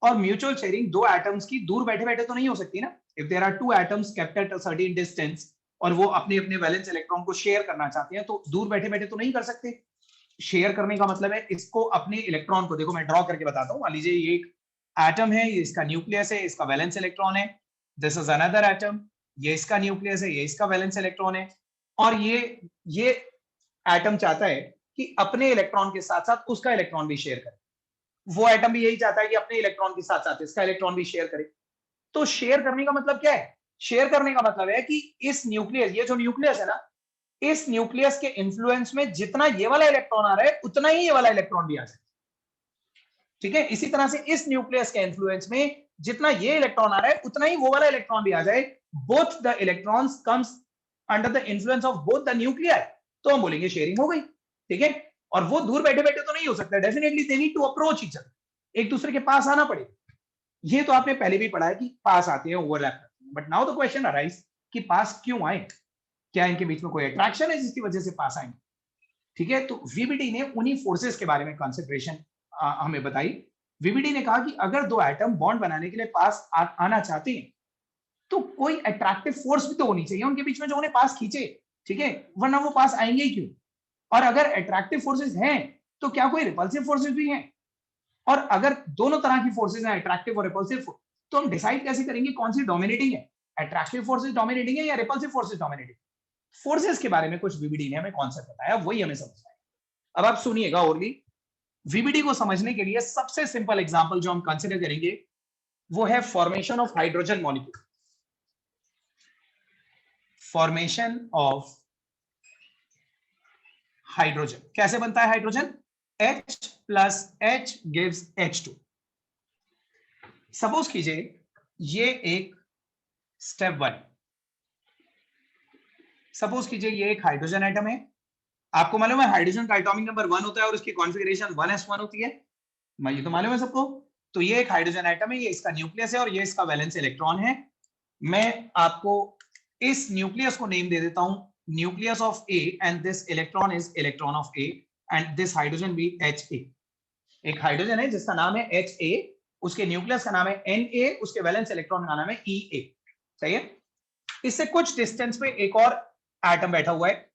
और म्यूचुअल शेयरिंग दो एटम्स की दूर बैठे बैठे तो नहीं हो सकती ना। If there are two atoms kept at a certain distance और वो अपने अपने वैलेंस इलेक्ट्रॉन को शेयर करना चाहते हैं, तो दूर बैठे बैठे तो नहीं कर सकते। शेयर करने का मतलब है इसको अपने इलेक्ट्रॉन को, देखो मैं ड्रॉ करके बताता हूं। मान लीजिए ये एक एटम है, ये इसका न्यूक्लियस है, इसका वैलेंस इलेक्ट्रॉन है। दिस इज अनदर एटम, ये इसका न्यूक्लियस है, ये इसका वैलेंस इलेक्ट्रॉन है। और ये एटम चाहता है कि अपने इलेक्ट्रॉन के साथ साथ उसका इलेक्ट्रॉन भी शेयर करे। वो एटम भी यही चाहता है कि अपने इलेक्ट्रॉन के साथ साथ इसका इलेक्ट्रॉन भी शेयर करे। तो शेयर करने का मतलब क्या है? शेयर करने का मतलब है कि इस न्यूक्लियस, ये जो न्यूक्लियस है ना, इस न्यूक्लियस के इन्फ्लुएंस में जितना ये वाला इलेक्ट्रॉन आ रहा है उतना ही ये वाला इलेक्ट्रॉन भी आ जाए। ठीक है, इसी तरह से इस न्यूक्लियस के इन्फ्लुएंस में जितना ये इलेक्ट्रॉन आ रहा है उतना ही वो वाला इलेक्ट्रॉन भी आ जाए। Both the electrons comes under the influence of both the nuclear, तो हम बोलेंगे शेयरिंग हो गई। ठीक है, और वो दूर बैठे बैठे तो नहीं हो सकता, definitely they need to approach each other, एक दूसरे के पास आना पड़ेगा। ये तो आपने पहले भी पढ़ा है कि पास आते हैं, ओवरलैप करते हैं। But now the question arise कि पास क्यों आए? क्या इनके बीच में कोई अट्रैक्शन है जिसकी वजह से पास आएंगे? ठीक है, तो वीबीडी ने उन्हीं फोर्सेस के बारे में कंसिडरेशन हमें बताई। वीबीडी ने कहा कि अगर दो एटम बॉन्ड बनाने के लिए पास आना चाहते हैं तो कोई अट्रैक्टिव फोर्स भी तो होनी चाहिए उनके बीच में जो उन्हें पास खींचे। ठीक है, वरना वो पास आएंगे ही क्यों? और अगर अट्रैक्टिव फोर्सेस हैं तो क्या कोई रिपल्सिव फोर्सेस भी हैं? और अगर दोनों तरह की फोर्सेस हैं, अट्रैक्टिव और रिपल्सिव, तो हम डिसाइड कैसे करेंगे कौन सी डोमिनेटिंग है? अट्रैक्टिव फोर्सेस डोमिनेटिंग है या रिपल्सिव फोर्सेस डोमिनेटिंग? फोर्सेस के बारे में कुछ वीबीडी ने हमें कॉन्सेप्ट बताया, वही हमें समझना है। अब आप सुनिएगा ओरली। वीबीडी को समझने के लिए सबसे सिंपल एग्जांपल जो हम कंसीडर करेंगे वो है formation of hydrogen molecule. Formation of hydrogen कैसे बनता है? Hydrogen H plus H gives H2। Suppose कीजिए ये एक स्टेप 1, सपोज कीजिए ये एक हाइड्रोजन एटम है। आपको मालूम है हाइड्रोजन का एटॉमिक नंबर 1 होता है और उसकी कॉन्फ़िगरेशन 1s1 होती है, ये तो मालूम है सबको। तो ये एक हाइड्रोजन एटम है, ये इसका न्यूक्लियस है और ये इसका वैलेंस इलेक्ट्रॉन है। मैं आपको इस न्यूक्लियस को नेम दे देता हूं nucleus of A, and this electron is electron of A, and this hydrogen भी Ha। एक हाइड्रोजन है जिसका नाम है Ha, उसके न्यूक्लियस का नाम है Na, उसके वैलेंस इलेक्ट्रॉन का नाम है Ea। सही है, इससे कुछ डिस्टेंस पे एक और एटम बैठा हुआ है,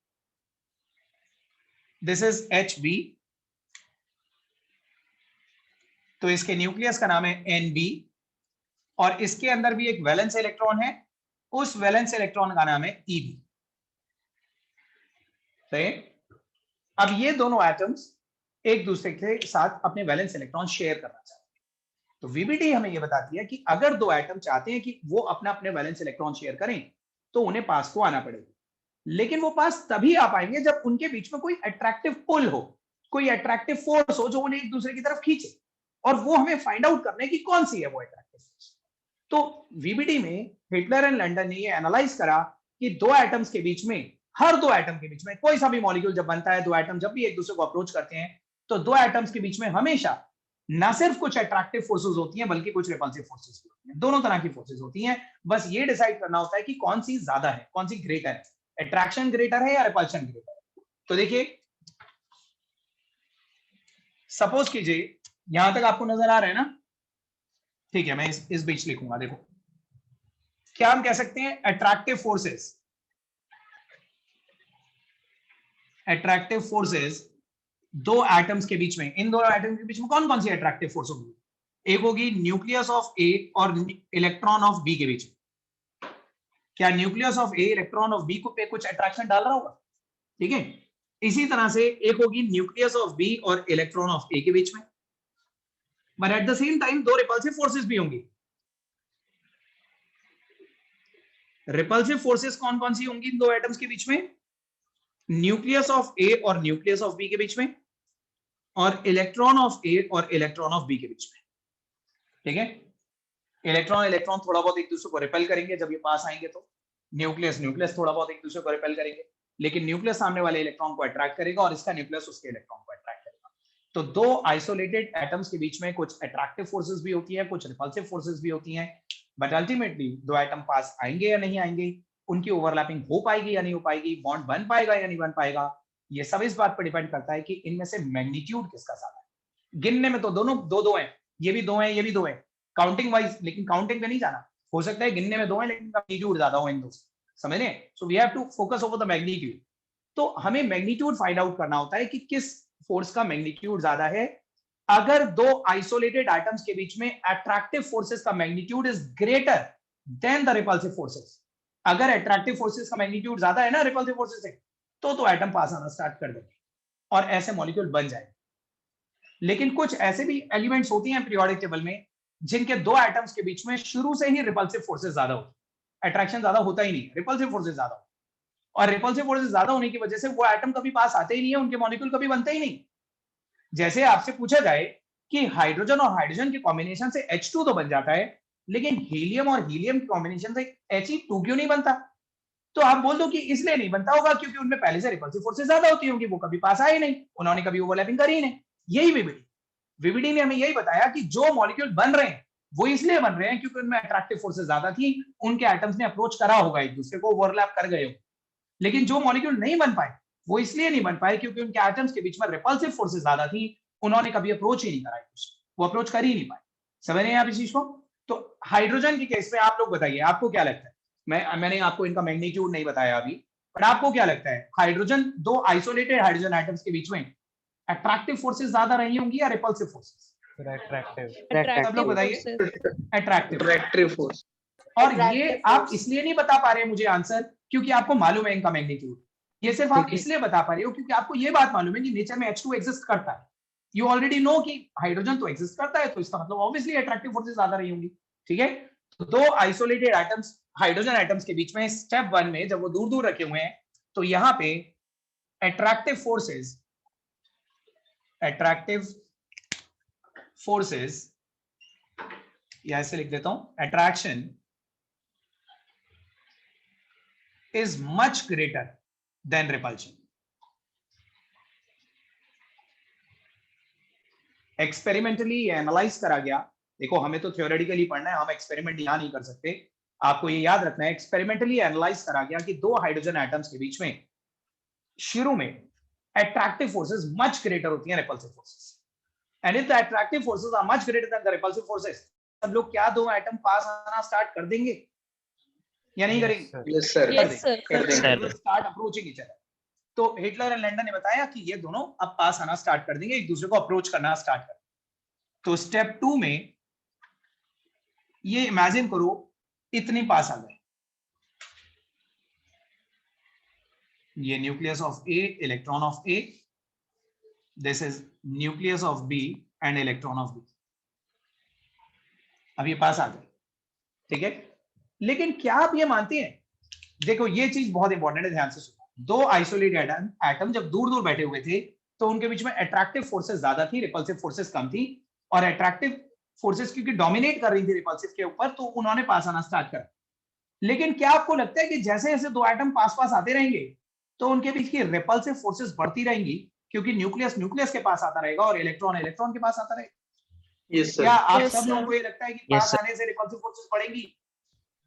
दिस इज Hb, तो इसके न्यूक्लियस का नाम है Nb, और इसके अंदर भी एक वैलेंस इलेक्ट्रॉन है, उस वैलेंस इलेक्ट्रॉन का नाम है Eb। सही, अब ये दोनों एटम्स एक दूसरे के साथ अपने वैलेंस इलेक्ट्रॉन शेयर करना चाहते हैं। तो वीबीडी हमें यह बताती है कि अगर दो एटम चाहते हैं कि वो अपना अपने वैलेंस इलेक्ट्रॉन शेयर करें तो उन्हें पास को आना पड़ेगा। लेकिन वो पास तभी आ पाएंगे जब उनके बीच में कोई अट्रैक्टिव पुल हो, कोई अट्रैक्टिव फोर्स हो जो उन्हें एक दूसरे की तरफ खींचे, और वो हमें फाइंड आउट करने की कौन सी है वो अट्रैक्टिव फोर्स। तो वीबीडी में हिटलर एंड लंडन ने ये एनालाइज करा कि दो एटम्स के बीच में, हर दो एटम के बीच में, कोई सा भी मॉलिक्यूल जब बनता है, दो एटम जब भी एक दूसरे को अप्रोच करते हैं, तो दो एटम्स के बीच में हमेशा ना सिर्फ कुछ अट्रैक्टिव फोर्सेस होती हैं बल्कि कुछ रिपल्सिव फोर्सेस भी होती हैं, दोनों तरह की फोर्सेस होती हैं। बस ये डिसाइड करना होता है कि कौन सी ज्यादा है, कौन सी ग्रेटर है, अट्रैक्शन ग्रेटर है या रिपल्शन ग्रेटर है। तो देखिए, सपोज कीजिए यहां तक आपको नजर आ रहा है ना, ठीक है, मैं इस बीच लिखूंगा। देखो, क्या हम कह सकते हैं अट्रैक्टिव फोर्सेस, अट्रैक्टिव फोर्सेस दो एटम्स के बीच में, इन दोनों एटम्स के बीच में कौन कौन सी अट्रैक्टिव फोर्स होगी? एक होगी न्यूक्लियस ऑफ ए और इलेक्ट्रॉन ऑफ बी के बीच में। क्या nucleus of A electron of B को पे कुछ अट्रैक्शन डाल रहा होगा? ठीक है, इसी तरह से एक होगी न्यूक्लियस ऑफ बी और इलेक्ट्रॉन ऑफ ए के बीच में, but at the same time दो रिपल्सिव फोर्सेस भी होंगी। रिपल्सिव फोर्सेस कौन कौन सी होंगी इन दो एटम्स के बीच में? न्यूक्लियस ऑफ ए और न्यूक्लियस ऑफ बी के बीच में, और इलेक्ट्रॉन ऑफ ए और इलेक्ट्रॉन ऑफ बी के बीच में। ठीक है, इलेक्ट्रॉन इलेक्ट्रॉन थोड़ा बहुत एक दूसरे को रिपेल करेंगे जब ये पास आएंगे, तो न्यूक्लियस न्यूक्लियस थोड़ा बहुत एक दूसरे को रिपेल करेंगे, लेकिन न्यूक्लियस सामने वाले इलेक्ट्रॉन को अट्रैक्ट करेगा और इसका न्यूक्लियस उसके इलेक्ट्रॉन को अट्रैक्ट करेगा। तो दो आइसोलेटेड एटम्स के बीच में कुछ अट्रैक्टिव फोर्सेस भी होती है, कुछ रिपल्सिव फोर्सेस भी होती हैं, बट अल्टीमेटली दो एटम पास आएंगे या नहीं आएंगे, उनकी ओवरलैपिंग हो पाएगी या नहीं हो पाएगी, बॉन्ड बन पाएगा या नहीं बन पाएगा, ये सब इस बात पर डिपेंड करता है कि इनमें से मैग्नीट्यूड किसका ज्यादा है। गिनने में तो दोनों दो दो हैं, ये भी दो हैं, ये भी दो हैं, काउंटिंग वाइज, लेकिन काउंटिंग पे नहीं जाना। हो सकता है गिनने में दो हैं लेकिन मैग्नीट्यूड ज्यादा हो इन दो, समझ रहे हैं? So we have to focus over the magnitude. तो हमें मैग्नीट्यूड फाइंड आउट करना होता है कि किस फोर्स का मैग्नीट्यूड ज्यादा है। अगर दो आइसोलेटेड एटम्स के बीच में अट्रैक्टिव फोर्सेस का magnitude is greater than the repulsive forces, अगर अट्रैक्टिव फोर्सेस का मैग्नीट्यूड ज्यादा है ना रिपल्सिव फोर्सेस से, तो एटम पास आना स्टार्ट कर देंगे और ऐसे मॉलिक्यूल बन जाएंगे। लेकिन कुछ ऐसे भी एलिमेंट्स होती हैं पीरियोडिक टेबल में जिनके दो एटम्स के बीच में शुरू से ही रिपल्सिव फोर्सेस ज्यादा होती है, अट्रैक्शन ज्यादा होता ही नहीं, रिपल्सिव फोर्सेस ज्यादा होती है, और रिपल्सिव फोर्सेस ज्यादा होने की वजह से वो एटम कभी पास आते ही नहीं है, उनके मॉलिक्यूल कभी बनते ही नहीं। जैसे आपसे पूछा जाए कि हाइड्रोजन और हाइड्रोजन के कॉम्बिनेशन से H2 तो बन जाता है, लेकिन हीलियम और हीलियम के कॉम्बिनेशन से He2 क्यों नहीं बनता? तो आप बोल दो कि इसलिए नहीं बनता होगा क्योंकि उनमें पहले से रिपल्सिव फोर्सेस ज्यादा होती होंगी, वो कभी पास आए नहीं, उन्होंने कभी ओवरलैपिंग करी ही नहीं। यही वीबीडी ने हमें यही बताया कि जो मॉलिक्यूल बन रहे हैं वो इसलिए बन रहे हैं क्योंकि उनमें अट्रैक्टिव फोर्सेस ज्यादा थी, उनके एटम्स ने अप्रोच करा होगा एक दूसरे को, ओवरलैप कर गए हो। लेकिन जो मॉलिक्यूल नहीं बन पाए वो इसलिए नहीं बन पाए क्योंकि उनके एटम्स के बीच में रिपल्सिव फोर्सेस ज्यादा थी, उन्होंने कभी अप्रोच ही नहीं करा, वो अप्रोच कर ही नहीं पाए। समझ रहे हैं आप इस चीज को? तो हाइड्रोजन के केस में आप लोग बताइए, आपको क्या लगता है? मैंने आपको इनका मैग्नीट्यूड नहीं बताया अभी, पर आपको क्या लगता है हाइड्रोजन, दो आइसोलेटेड हाइड्रोजन एटम्स के बीच में अट्रैक्टिव फोर्सेस ज्यादा रही होंगी या रिपल्सिव फोर्सेस? सब लोग बताइए। Attractive force. और ये आप इसलिए नहीं बता पा रहे मुझे आंसर क्योंकि आपको मालूम है इनका मैग्नीट्यूड, ये सिर्फ आप इसलिए बता पा रहे हो क्योंकि आपको ये बात मालूम है कि नेचर में H2 एग्जिस्ट करता है। यू ऑलरेडी नो कि हाइड्रोजन तो एग्जिस्ट करता है, तो इसका मतलब ऑब्वियसली अट्रैक्टिव फोर्सेस ज्यादा रही होंगी। ठीक है, तो दो आइसोलेटेड एटम्स, हाइड्रोजन एटम्स के बीच में स्टेप 1 में जब वो दूर दूर रखे हुए हैं, तो यहां पे अट्रैक्टिव फोर्सेस, या ऐसे लिख देता हूं, attraction is much greater than repulsion. Experimentally analyse करा गया। देखो, हमें तो थ्योरेटिकली पढ़ना है, हम एक्सपेरिमेंट यहां नहीं कर सकते, आपको ये याद रखना है। एक्सपेरिमेंटली एनालाइज करा गया कि दो हाइड्रोजन एटम्स के बीच में शुरू में अट्रैक्टिव फोर्सेस मच ग्रेटर होती हैं repulsive forces, and if the attractive forces are much greater than the repulsive forces, सब लोग क्या दो एटम पास आना स्टार्ट कर देंगे या नहीं करेंगे? यस सर, कर देंगे, स्टार्ट अप्रोचिंग ईच अदर। तो हिटलर एंड लंडन ने बताया कि ये दोनों अब पास आना स्टार्ट कर देंगे, एक दूसरे को अप्रोच करना स्टार्ट कर। तो स्टेप 2 में ये इमेजिन करो इतनी पास आ गए, ये nucleus of A, electron of A, this is nucleus of B and electron of B. अब ये पास आ गए, ठीक है। लेकिन क्या आप ये मानते हैं, देखो ये चीज बहुत इंपॉर्टेंट है, ध्यान से सुनो, दो आइसोलेटेड एटम जब दूर दूर बैठे हुए थे तो उनके बीच में अट्रैक्टिव फोर्सेस ज्यादा थी, रिपल्सिव फोर्सेस कम थी, और अट्रैक्टिव फोर्सेस क्योंकि डोमिनेट कर रही थी रिपल्सिव के ऊपर, तो उन्होंने पास आना स्टार्ट करा। लेकिन क्या आपको लगता है कि जैसे जैसे दो एटम पास पास आते रहेंगे तो उनके बीच की रिपल्सिव फोर्सेस बढ़ती रहेंगी, क्योंकि न्यूक्लियस न्यूक्लियस के पास आता रहेगा और इलेक्ट्रॉन इलेक्ट्रॉन के पास आता रहेगा? यस क्या सर। आप Yes, सब लोगों sir. को ये लगता है कि Yes, पास sir. आने से रिपल्सिव फोर्सेस बढ़ेंगी?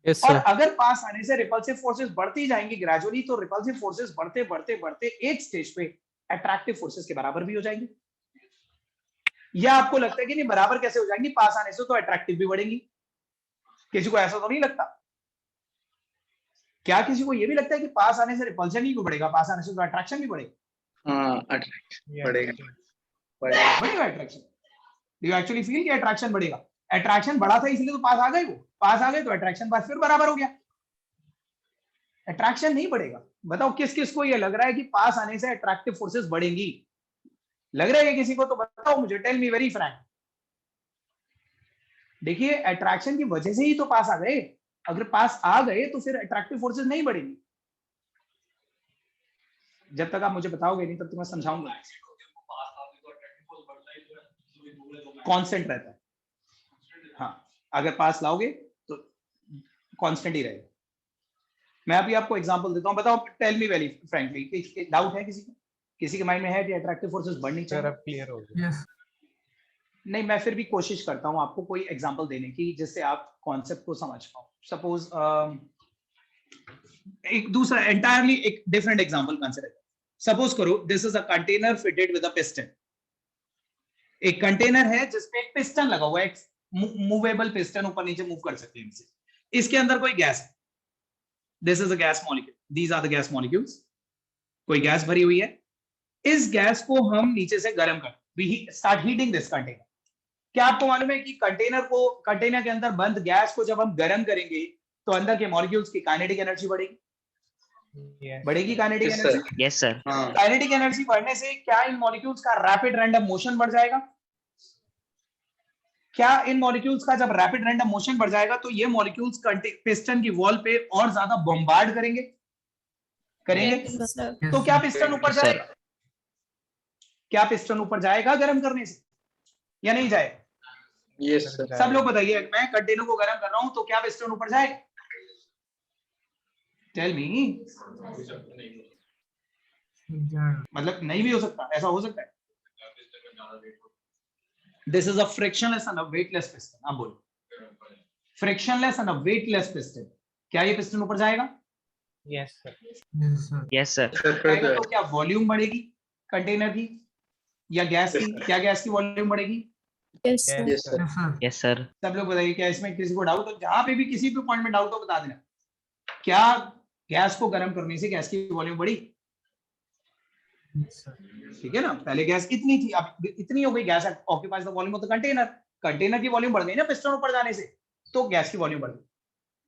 Yes, और sir. अगर पास आने से रिपल्सिव फोर्सेस बढ़ती जाएंगी ग्रेजुअली, तो रिपल्सिव फोर्सेस बढ़ते बढ़ते बढ़ते एक स्टेज पे अट्रैक्टिव फोर्सेस के बराबर भी हो जाएंगी। या आपको लगता है कि नहीं, बराबर कैसे हो जाएंगी? पास आने से तो अट्रैक्टिव भी बढ़ेंगी। किसी को ऐसा तो नहीं लगता? क्या किसी को यह भी लगता है कि पास आने से रिपल्शन ही क्यों बढ़ेगा, पास आने से तो अट्रैक्शन भी बढ़ेगा? हाँ अट्रैक्शन बढ़ेगा, बढ़ेगा। बढ़ेगा attraction. Do you actually feel कि अट्रैक्शन बढ़ेगा? अट्रैक्शन बढ़ा था इसलिए तो पास आ गए, वो पास आ गए तो अट्रैक्शन पास फिर बराबर हो गया। अट्रैक्शन नहीं बढ़ेगा। बताओ किस किस को ये लग रहा है कि पास आने से अट्रैक्टिव फोर्सेस बढ़ेंगी? लग रहा है किसी को? तो बताओ मुझे, टेल मी वेरी फ्रैंक। देखिए, अट्रैक्शन की वजह से ही तो पास आ गए। अगर पास आ गए तो फिर अट्रैक्टिव फोर्सेस नहीं बढ़ेंगी। जब तक आप मुझे बताओगे नहीं तब तक मैं समझाऊंगा। कांस्टेंट रहता है। हाँ, अगर पास लाओगे तो कांस्टेंट ही रहेगा। मैं अभी आपको एग्जांपल देता हूं। बताओ, tell me very frankly, doubt है किसी को? किसी के माइंड में है कि अट्रैक्टिव फोर्सेस बढ़नी सर चाहिए? अब क्लियर हो गया। Yes. नहीं, मैं फिर भी कोशिश करता हूं आपको कोई एग्जांपल देने की जिससे आप कॉन्सेप्ट को समझ पाओ। सपोज एक दूसरा एंटायरली एक डिफरेंट एग्जांपल कंसीडर करो। सपोज करो this is a container fitted with a piston. एक कंटेनर है जिसपे एक पिस्टन लगा हुआ है, एक मूवेबल पिस्टन, ऊपर नीचे मूव कर सकते हैं इनसे। इसके अंदर कोई गैस है। This is a gas molecule, these are the gas molecules. कोई गैस भरी हुई है। इस गैस को हम नीचे से गर्म कर, we start heating this container. क्या आपको मालूम है कि कंटेनर के अंदर बंद गैस को जब हम गर्म करेंगे तो अंदर के मॉलिक्यूल्स की काइनेटिक एनर्जी बढ़ेगी? Yes. बढ़ेगी kinetic Yes, energy? sir. Yes, sir. हाँ काइनेटिक एनर्जी बढ़ने से क्या इन मॉलिक्यूल्स का रैपिड रैंडम मोशन बढ़ जाएगा? क्या इन मॉलिक्यूल्स का जब रैपिड रैंडम मोशन बढ़ जाएगा तो ये मॉलिक्यूल्स पिस्टन की वॉल पे और ज्यादा बॉम्बार्ड करेंगे? Yes, sir. Yes, तो क्या sir. पिस्टन ऊपर Yes, sir. जाएगा? क्या पिस्टन ऊपर जाएगा गर्म करने से या नहीं जाएगा? Yes sir. सब लोग बताइए, मैं कंटेनर को गर्म कर रहा हूं तो क्या पिस्टन ऊपर जाएगा? Tell me. Yeah. मतलब नहीं भी हो सकता, ऐसा हो सकता है? This is a frictionless and a weightless piston. अब बोलो, frictionless and a weightless piston, क्या ये पिस्टन ऊपर जाएगा? Yes, sir. Yes, sir. Yes, sir. Sir फिर जाएगा तो क्या वॉल्यूम बढ़ेगी कंटेनर की या गैस की? क्या गैस की वॉल्यूम बढ़ेगी? Yes, Yes, yes sir. Sir. Yes, sir. Yes, sir. सब लोग बताइए, क्या इसमें किसी को डाउट हो? जहां पे भी किसी भी पॉइंट में डाउट हो बता देना। क्या गैस को गर्म करने से गैस की वॉल्यूम बढ़ी? Yes, sir. ठीक है ना? पहले गैस इतनी थी, अब इतनी हो गई। Gas occupies the volume of the container. Container की वॉल्यूम बढ़ गई ना पिस्टन ऊपर जाने से, तो गैस की वॉल्यूम बढ़ गई।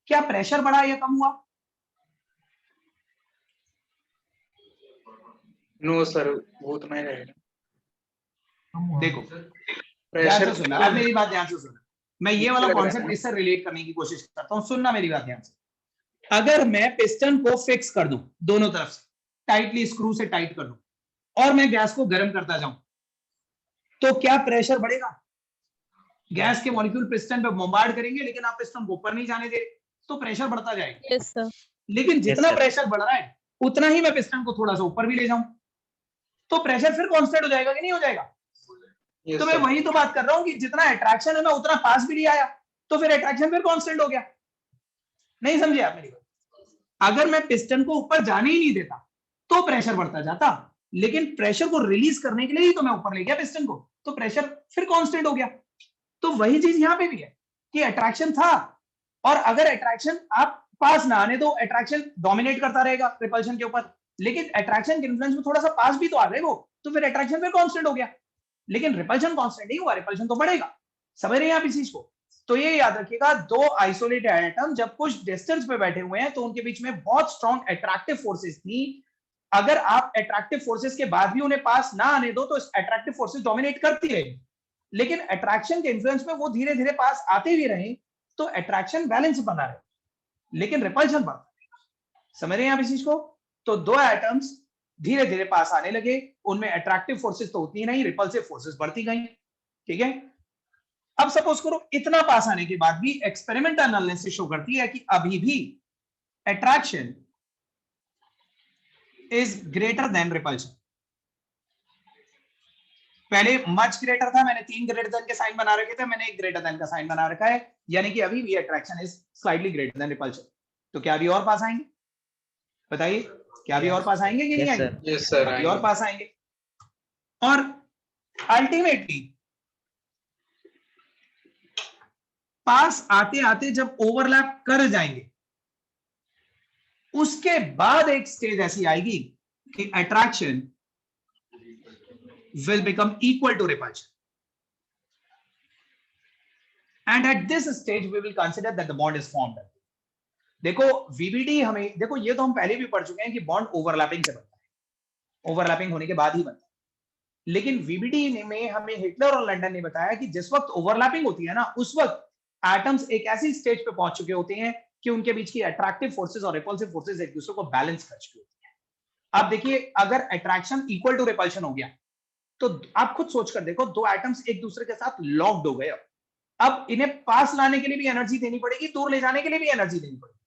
क्या प्रेशर बढ़ा या कम हुआ? नो सर, वो उतना ही रहेगा। Come on. देखो, ध्यान प्रेशर से सुनना, अब मेरी बात ध्यान से सुनना। मैं ये वाला लग रहा है कॉन्सेप्ट ना? इससे रिलेट करने की कोशिश करता हूँ। सुनना मेरी बात ध्यान से। अगर मैं पिस्टन को फिक्स कर दूं दोनों तरफ से, टाइटली स्क्रू से टाइट कर दूं, और मैं गैस को गर्म करता जाऊं, तो क्या प्रेशर बढ़ेगा? गैस के मॉलिक्यूल पिस्टन पे बॉम्बार्ड करेंगे, लेकिन आप पिस्टन को ऊपर नहीं जाने दे, तो प्रेशर बढ़ता जाएगा। Yes, sir. लेकिन जितना sir. प्रेशर बढ़ रहा है उतना ही मैं पिस्टन को थोड़ा सा ऊपर भी ले जाऊं, तो प्रेशर फिर कांस्टेंट हो जाएगा कि नहीं हो जाएगा? यस तो मैं सर। वही तो बात कर रहा हूं कि जितना अट्रैक्शन है मैं उतना पास भी नहीं आया, तो फिर अट्रैक्शन फिर कांस्टेंट हो गया। नहीं समझे आप मेरी बात? अगर मैं पिस्टन को ऊपर जाने ही नहीं देता तो प्रेशर बढ़ता जाता, लेकिन प्रेशर को रिलीज करने के लिए ही तो मैं ऊपर ले गया पिस्टन को, तो प्रेशर फिर कांस्टेंट हो गया। तो वही चीज यहां पे भी है कि अट्रैक्शन था, और अगर अट्रैक्शन आप पास ना आने दो, अट्रैक्शन डोमिनेट करता रहेगा रिपल्शन के ऊपर, लेकिन अट्रैक्शन के इन्फ्लुएंस में थोड़ा सा पास भी तो आ गए वो, तो फिर अट्रैक्शन फिर कांस्टेंट हो गया। लेकिन रिपल्शन कांस्टेंट नहीं हुआ, रिपल्शन तो बढ़ेगा। समझ रहे हैं आप इस चीज को? तो ये याद रखिएगा, दो आइसोलेटेड एटम जब कुछ डिस्टेंस पे बैठे हुए हैं तो उनके बीच में बहुत स्ट्रॉन्ग अट्रैक्टिव फोर्सेस थी। अगर आप अट्रैक्टिव फोर्सेस के बाद भी उन्हें पास ना आने दो तो अट्रैक्टिव फोर्सेस डोमिनेट करती रहेगी, लेकिन अट्रैक्शन के इन्फ्लुएंस में वो धीरे धीरे पास आते भी रहे, तो अट्रैक्शन बैलेंस बना रहे, लेकिन रिपल्शन बढ़ता है। समझ रहे हैं आप इस चीज को? तो दो एटम्स धीरे धीरे पास आने लगे, उनमें अट्रैक्टिव फोर्सेस तो होती ही नहीं, रिपल्सिव फोर्सेस बढ़ती गई। ठीक है, अब सपोज करो इतना पास आने के बाद भी एक्सपेरिमेंटल एनालिसिस शो करती है कि अभी भी attraction is greater than repulsion. पहले मच ग्रेटर था, मैंने 3 ग्रेटर देन के साइन बना रखे थे, मैंने 1 ग्रेटर देन का साइन बना रखा है, यानी कि अभी भी attraction is slightly greater than repulsion. तो क्या अभी और पास आएंगे? बताइए, क्या अभी और पास आएंगे कि नहीं आएंगे? यस सर, अभी और पास आएंगे। और अल्टीमेटली पास आते आते जब ओवरलैप कर जाएंगे, उसके बाद एक स्टेज ऐसी आएगी कि attraction will become equal to repulsion, and at this stage we will consider that the bond is formed. देखो VBD हमें, देखो ये तो हम पहले भी पढ़ चुके हैं कि बॉन्ड ओवरलैपिंग से बनता है, ओवरलैपिंग होने के बाद ही बनता है। लेकिन VBD में हमें हिटलर और लंडन ने बताया कि जिस वक्त ओवरलैपिंग होती है ना, उस वक्त एटम्स एक ऐसी स्टेज पे पहुंच चुके होते हैं कि उनके बीच की अट्रैक्टिव फोर्सेस और रिपल्सिव फोर्सेस एक दूसरे को बैलेंस कर चुकी होती है। अब देखिए, अगर अट्रैक्शन इक्वल टू रिपल्शन हो गया तो आप खुद सोचकर देखो, दो एटम्स एक दूसरे के साथ लॉक्ड हो गए। अब इन्हें पास लाने के लिए भी एनर्जी देनी पड़ेगी, दूर ले जाने के लिए भी एनर्जी देनी पड़ेगी,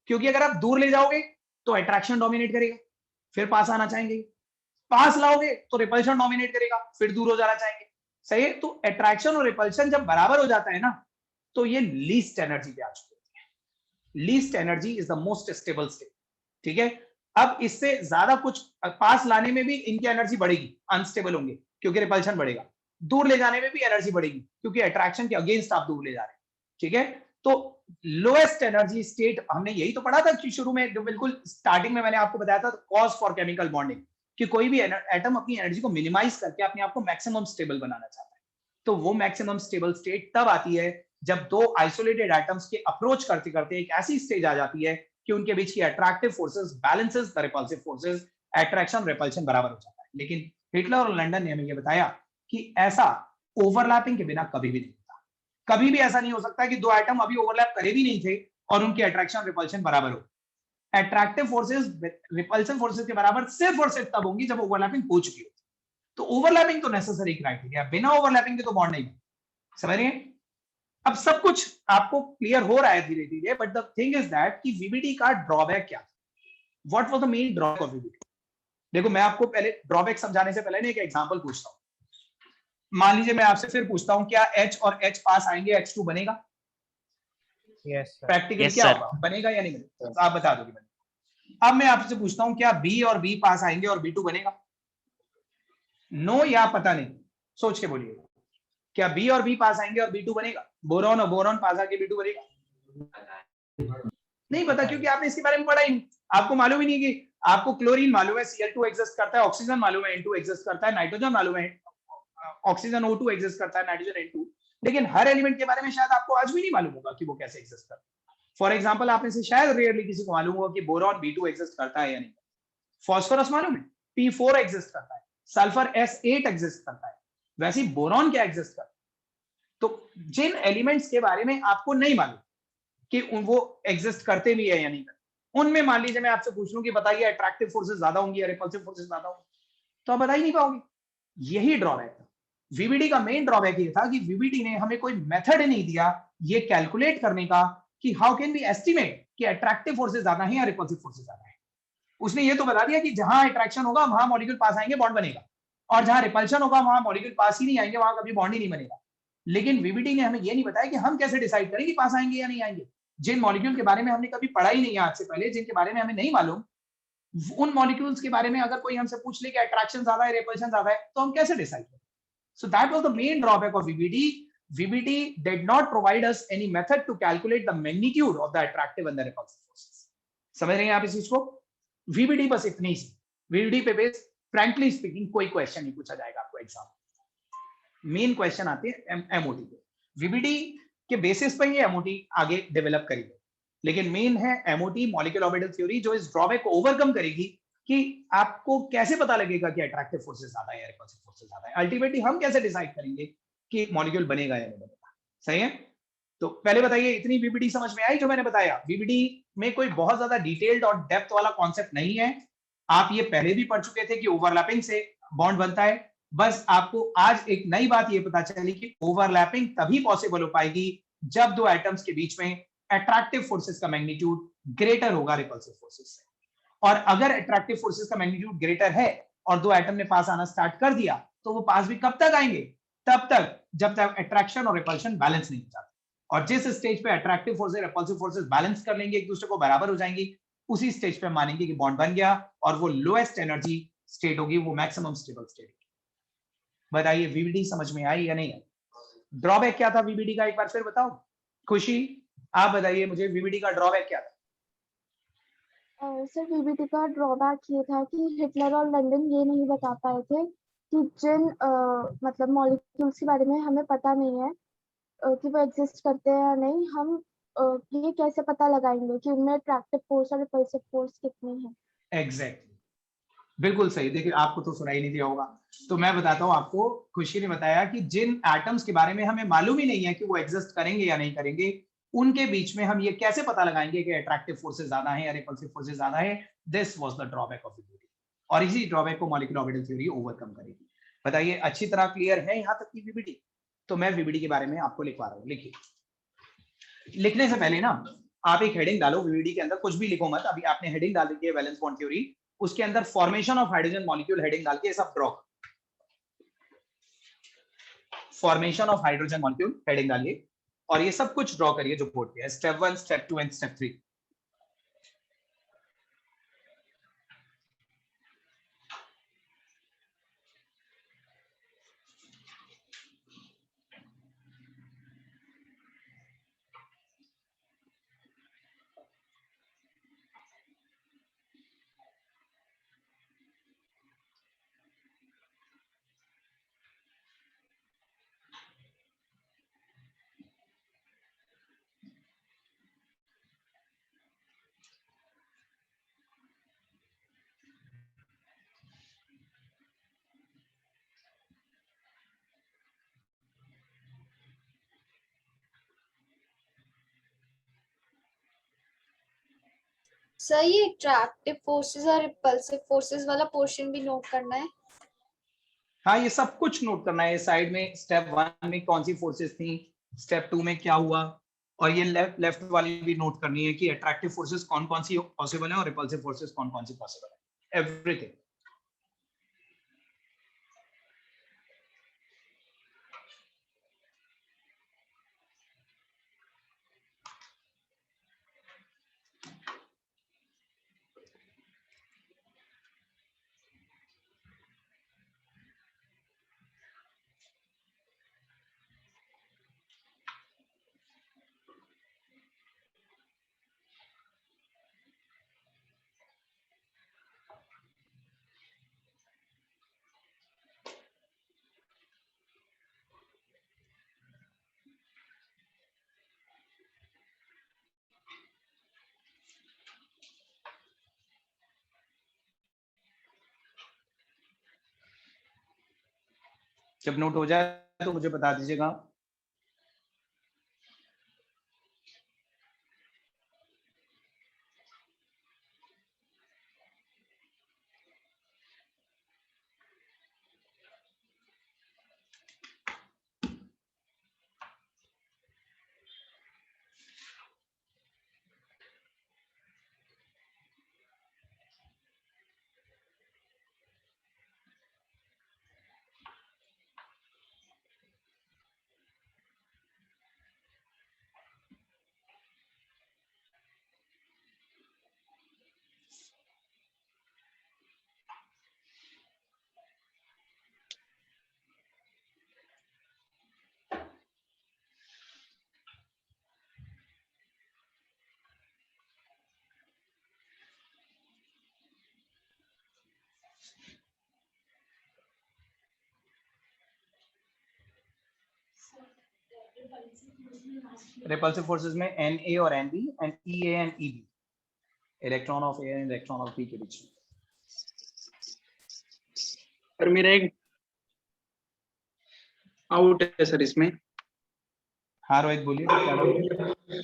क्योंकि अगर आप दूर ले जाओगे तो अट्रैक्शन डोमिनेट करेगा, फिर पास आना चाहेंगे, पास लाओगे तो रिपल्शन डोमिनेट करेगा, फिर दूर हो जाना चाहेंगे। सही है? तो अट्रैक्शन और रिपल्शन जब बराबर हो जाता है ना, तो ये लीस्ट एनर्जी पे आ चुकी होती है। Least energy is the most stable state. ठीक है, अब इससे ज्यादा कुछ पास लाने में भी इनकी एनर्जी बढ़ेगी, अनस्टेबल होंगे क्योंकि रिपल्शन बढ़ेगा, दूर ले जाने में भी एनर्जी बढ़ेगी क्योंकि अट्रैक्शन के अगेंस्ट आप दूर ले जा रहे हैं। ठीक है, तो लोएस्ट एनर्जी स्टेट हमने यही तो पढ़ा था कि शुरू में, जो बिल्कुल स्टार्टिंग में मैंने आपको बताया था, कॉज फॉर केमिकल बॉन्डिंग, कि कोई भी एटम अपनी एनर्जी को मिनिमाइज करके अपने आप को मैक्सिमम स्टेबल बनाना चाहता है। तो वो मैक्सिमम स्टेबल स्टेट तब आती है जब दो आइसोलेटेड एटम्स के अप्रोच करते करते एक ऐसी स्टेज आ जाती है कि उनके बीच की attractive forces balances the repulsive forces, attraction repulsion बराबर हो जाता है। लेकिन हिटलर और लंडन ने हमें यह बताया कि ऐसा ओवरलैपिंग के बिना कभी भी नहीं होता। कभी भी ऐसा नहीं हो सकता कि दो एटम अभी ओवरलैप करे भी नहीं थे और उनकी अट्रैक्शन रिपल्शन बराबर हो। अट्रैक्टिव फोर्सेस रिपल्सिव फोर्सेस के बराबर सिर्फ और सिर्फ तब होंगी जब ओवरलैपिंग हो चुकी होती। तो ओवरलैपिंग तो नेसेसरी क्राइटेरिया, बिना ओवरलैपिंग के तो बॉन्ड नहीं। समझ रहे हैं? अब सब कुछ आपको क्लियर हो रहा है धीरे धीरे, but the thing is that कि VBD का ड्रॉबैक क्या था? What was the main drawback of VBD? देखो, मैं आपको पहले ड्रॉबैक समझाने से पहले ना एक एग्जांपल पूछता हूं। मान लीजिए मैं आपसे फिर पूछता हूं, क्या H और H पास आएंगे, H2 बनेगा? Yes, sir. प्रैक्टिकली Yes, क्या sir. होगा, बनेगा या नहीं बनेगा? तो आप बता दोगे बनेगा। अब मैं आपसे पूछता हूं, क्या B और B पास आएंगे और B2 बनेगा? नो या पता नहीं? सोच के बोलिए, क्या B और B पास आएंगे और B2 बनेगा? बोरॉन और बोरॉन पास आके B2 बनेगा? नहीं पता, क्योंकि आपने इसके बारे में पढ़ा ही नहीं। आपको मालूम ही नहीं कि आपको क्लोरीन मालूम है Cl2 एग्जिस्ट करता है, ऑक्सीजन मालूम है N2 एग्जिस्ट करता है, नाइट्रोजन मालूम है ऑक्सीजन O2 एग्जिस्ट करता है, नाइट्रोजन N2, लेकिन हर एलिमेंट के बारे में शायद आपको आज भी नहीं मालूम होगा कि वो कैसे एग्जिस्ट करता है। फॉर एग्जांपल, आप में से शायद रेयरली किसी को मालूम होगा कि बोरॉन B2 एग्जिस्ट करता है या नहीं। फास्फोरस मालूम है P4 एग्जिस्ट करता है, सल्फर S8 एग्जिस्ट करता है, वैसे ही बोरॉन क्या एग्जिस्ट करता है। तो जिन एलिमेंट्स के बारे में आपको नहीं मालूम कि वो एग्जिस्ट करते भी है या नहीं करते, उनमें मान लीजिए मैं आपसे पूछ लूं कि बताइए अट्रैक्टिव फोर्सेस ज्यादा होंगी या रिपल्सिव फोर्सेस ज्यादा होंगी, तो आप बता ही नहीं पाओगे। यही ड्रॉबैक था VBD का। मेन ड्रॉबैक ये था कि VBD ने हमें कोई मेथड नहीं दिया ये कैलकुलेट करने का कि हाउ कैन बी एस्टिमेट कि अट्रैक्टिव फोर्सेस ज्यादा है या रिपल्सिव फोर्सेस ज्यादा है। उसने ये तो बता दिया कि जहां अट्रैक्शन होगा वहां मॉलिक्यूल पास आएंगे, बॉन्ड बनेगा, और जहां रिपल्शन होगा वहां मॉलिक्यूल पास ही नहीं आएंगे, वहां कभी बॉन्ड ही नहीं बनेगा। लेकिन VBD ने हमें ये नहीं बताया कि हम कैसे डिसाइड करें कि पास आएंगे या नहीं आएंगे। जिन मॉलिक्यूल के बारे में हमने कभी पढ़ा ही नहीं है आज से पहले, जिनके बारे में हमें नहीं मालूम, उन मॉलिक्यूल्स के बारे में अगर कोई हमसे पूछ ले कि अट्रैक्शन ज्यादा है, रिपल्शन ज्यादा है, तो हम कैसे डिसाइड करें? So that was the main drawback of VBD. VBD did not provide us any method to calculate the magnitude of the attractive and the repulsive forces. समझ रहे हैं आप इस चीज को? VBD बस इतनी सी। VBD पे बेस फ्रैंकली स्पीकिंग कोई क्वेश्चन नहीं पूछा जाएगा आपको एग्जाम में। मेन क्वेश्चन आते हैं MOT पे। VBD के बेसिस पर ये MOT आगे डेवलप करेगी, लेकिन मेन है MOT मॉलिक्यूलर ऑर्बिटल थ्योरी, जो इस ड्रॉबैक को ओवरकम करेगी कि आपको कैसे पता लगेगा कि अट्रैक्टिव फोर्सेस ज्यादा है या रिपल्सिव फोर्सेस ज्यादा है। अल्टीमेटली हम कैसे डिसाइड करेंगे कि मॉलिक्यूल बनेगा या नहीं बनेगा। सही है? तो पहले बताइए, इतनी VBD समझ में आई जो मैंने बताया? VBD में कोई बहुत ज्यादा डिटेल्ड और डेप्थ वाला कॉन्सेप्ट नहीं है, आप ये पहले भी पढ़ चुके थे कि ओवरलैपिंग से बॉन्ड बनता है, बस आपको आज एक नई बात ये पता चली कि ओवरलैपिंग तभी पॉसिबल हो पाएगी जब दो एटम्स के बीच में अट्रैक्टिव फोर्सेस का मैग्नीट्यूड ग्रेटर होगा रिपल्सिव फोर्सेस से। और अगर अट्रैक्टिव फोर्सेस का मैग्नीट्यूड ग्रेटर है और दो एटम ने पास आना स्टार्ट कर दिया, तो वो पास भी कब तक आएंगे? तब तक जब तक अट्रैक्शन और रिपल्शन बैलेंस नहीं हो जाता। और जिस स्टेज पे attractive forces repulsive forces balance कर लेंगे, एक दूसरे को बराबर हो जाएंगी, उसी स्टेज पे मानेंगे कि बॉन्ड बन गया और वो लोएस्ट एनर्जी स्टेट होगी, वो मैक्सिमम स्टेबल स्टेट होगी। बताइए वीबीडी समझ में आई या नहीं आई? ड्रॉबैक क्या था वीबीडी का, एक बार फिर बताओ। खुशी आप बताइए मुझे, वीबीडी का ड्रॉबैक क्या था? सर वीबीडी का ड्रॉबैक ये था कि हिटलर और लंदन ये नहीं बता पाए थे कि जिन मतलब मॉलिक्यूल्स के बारे में हमें पता नहीं है कि वो एग्जिस्ट करते हैं या नहीं, हम ये कैसे पता लगाएंगे कि उनमें अट्रैक्टिव फोर्स और रिपल्सिव फोर्स कितनी है? एग्जैक्टली, बिल्कुल सही। देखिए आपको तो सुनाई नहीं दिया होगा, तो मैं बताता हूँ आपको। खुशी ने बताया कि जिन एटम्स के बारे में हमें मालूम ही नहीं है कि वो एग्जिस्ट करेंगे या नहीं करेंगे, उनके बीच में हम ये कैसे पता लगाएंगे कि अट्रैक्टिव फोर्सेस ज्यादा है या रिपल्सिव फोर्सेस ज्यादा है? This was the drawback of VBT, और इसी ड्रॉबैक को मॉलिक्यूलर ऑर्बिटल थ्योरी ओवरकम करेगी। बताइए अच्छी तरह क्लियर है यहाँ तक की वीबीडी? तो मैं वीबीडी के बारे में आपको लिखवा रहा हूँ। लिखिए, लिखने से पहले ना आप एक हेडिंग डालो वीबीडी के अंदर, कुछ भी लिखो मत। अभी आपने हेडिंग डाल दी है वैलेंस बॉन्ड थ्योरी, उसके अंदर formation of hydrogen molecule heading डाल के सब draw, formation of hydrogen molecule heading डालिए और ये सब कुछ ड्रॉ करिए जो बोर्ड पे है, step 1, step 2 and step 3। Sir ये अट्रैक्टिव फोर्सेस और रिपल्सिव फोर्सेस वाला पोर्शन भी नोट करना है? हाँ, ये सब कुछ नोट करना है। साइड में स्टेप 1 में कौन सी फोर्सेस थी, स्टेप 2 में क्या हुआ, और ये लेफ्ट वाली भी नोट करनी है कि अट्रैक्टिव फोर्सेस कौन कौन सी पॉसिबल है और रिपल्सिव फोर्सेस कौन कौन सी पॉसिबल है, एवरीथिंग। जब नोट हो जाए तो मुझे बता दीजिएगा। रिपल्सिव फोर्सेस में Na और Nb and Ea and Eb, electron of A and electron of B के बीच में। पर मेरा एक आउट है सर इसमें। हाँ रोहित बोलिए, क्या डाउट है?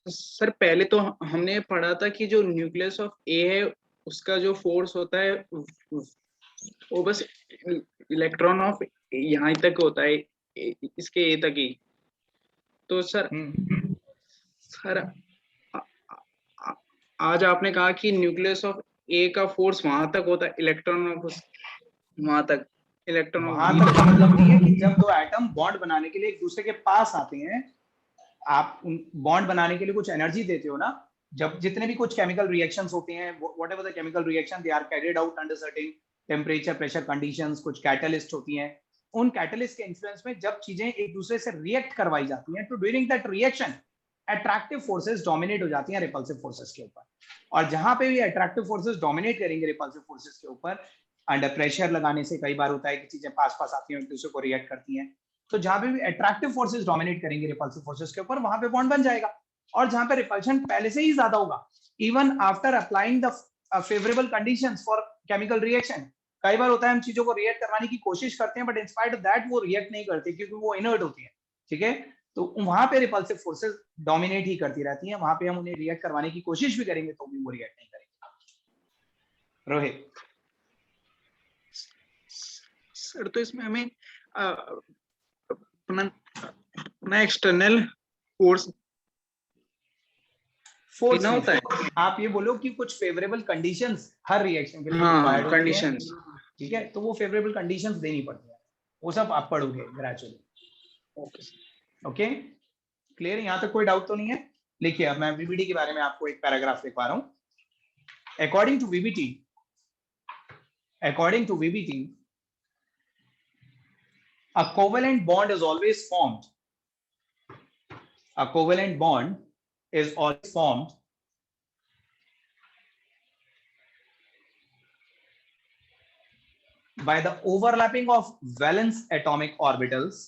सर पहले तो हमने पढ़ा था कि जो न्यूक्लियस ऑफ ए है उसका जो फोर्स होता है वो बस इलेक्ट्रॉन ऑफ यहाँ तक होता है, इसके ए तक ही। तो सर सर आज आपने कहा कि न्यूक्लियस ऑफ ए का फोर्स वहां तक होता है, इलेक्ट्रॉन ऑफ वहां तक, इलेक्ट्रॉन ऑफ वहां बी तक का मतलब नहीं है कि जब दो एटम बॉन्ड बनाने के लिए एक दूसरे के पास आते हैं, आप उन बॉन्ड बनाने के लिए कुछ एनर्जी देते हो ना। जब जितने भी कुछ केमिकल रिएक्शंस होते हैं, whatever the chemical reaction, they are carried out under certain temperature pressure conditions, कुछ कैटलिस्ट होती हैं। उन कैटलिस्ट के इन्फ्लुएंस में जब चीजें एक दूसरे से रिएक्ट करवाई जाती हैं, तो during that reaction attractive forces dominate हो जाती हैं रिपल्सिव फोर्सेस के ऊपर। और जहां पे भी अट्रैक्टिव फोर्सेस डोमिनेट करेंगे रिपल्सिव फोर्सेस के ऊपर, अंडर प्रेशर लगाने से कई बार होता है कि चीजें पास पास आती हैं, एक दूसरे को रिएक्ट करती हैं। तो जहां पे भी अट्रैक्टिव फोर्सेस डोमिनेट करेंगे रिपल्सिव फोर्सेस के ऊपर, वहां पे बॉन्ड बन जाएगा। और जहां पे रिपल्शन पहले से ही ज्यादा होगा, even after applying the favourable conditions for chemical reaction, कई बार होता है हम चीजों को रिएक्ट करवाने की कोशिश करते हैं, but in spite of that वो रिएक्ट नहीं करते क्योंकि वो इनर्ट होती है। ठीक है, तो वहां पे रिपल्सिव फोर्सेस डोमिनेट ही करती रहती हैं। वहां पे हम उन्हें रिएक्ट करवाने की कोशिश भी करेंगे तो भी वो रिएक्ट नहीं करेंगे। रोहित सर, तो इसमें हमें अपना एक्सटर्नल फोर्स फोर्स होता है। आप ये बोलो कि कुछ फेवरेबल कंडीशंस हर रिएक्शन के लिए हाँ, रिक्वायर्ड होती हैं। कंडीशंस। ठीक है, तो वो फेवरेबल कंडीशंस देनी पड़ती है, वो सब आप पढ़ोगे ग्रेजुअली। Okay, clear? यहाँ तक कोई डाउट तो नहीं है? लिखिए, अब मैं वीबीटी के बारे में आपको एक पैराग्राफ लिखवा रहा हूं। According to VBT, a covalent bond is always formed. A covalent bond is always formed by the overlapping of valence atomic orbitals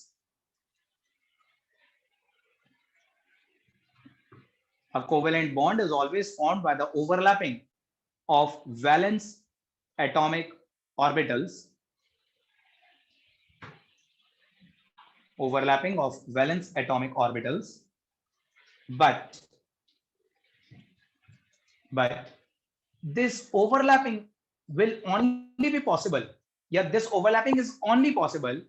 A covalent bond is always formed by the overlapping of valence atomic orbitals. Overlapping of valence atomic orbitals, but this overlapping will only be possible. Yeah, this overlapping is only possible.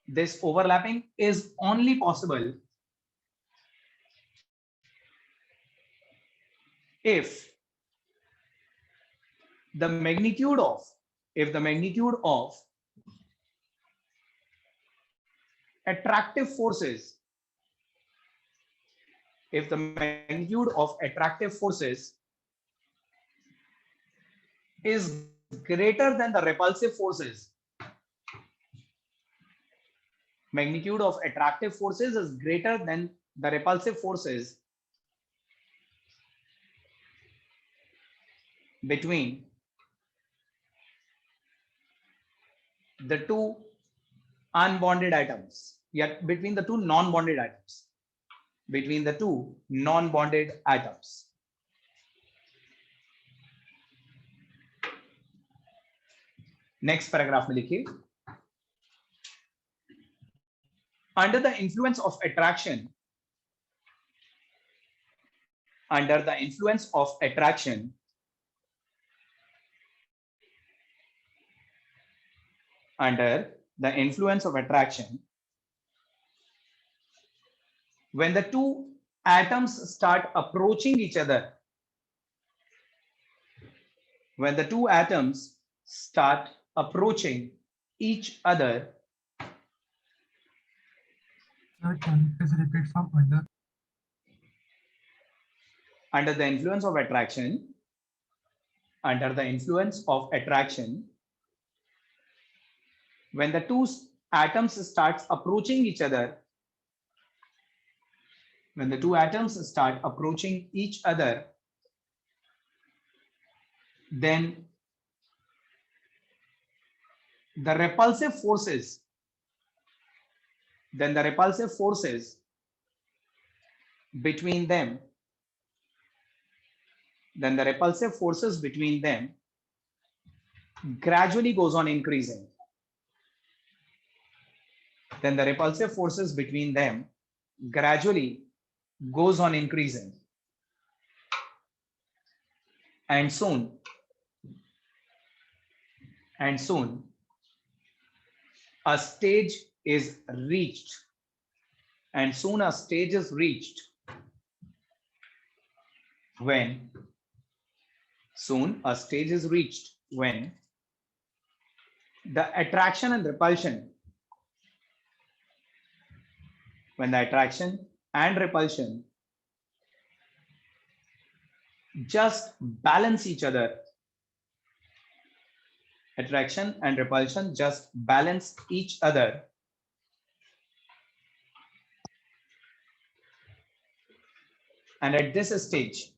This overlapping is only possible if the magnitude of attractive forces, if the magnitude of attractive forces is greater than the repulsive forces, magnitude of attractive forces is greater than the repulsive forces between the two unbonded atoms, yet between the two non-bonded atoms, Next paragraph में लिखिए, under the influence of attraction, under the influence of attraction, when the two atoms start approaching each other, when the two atoms start approaching each other, Sir, can you please repeat from under? under the influence of attraction, when the two atoms start approaching each other, then the repulsive forces between them gradually goes on increasing. and soon a stage is reached, and soon a stage is reached when the attraction and repulsion just balance each other. Attraction and repulsion just balance each other. And at this stage,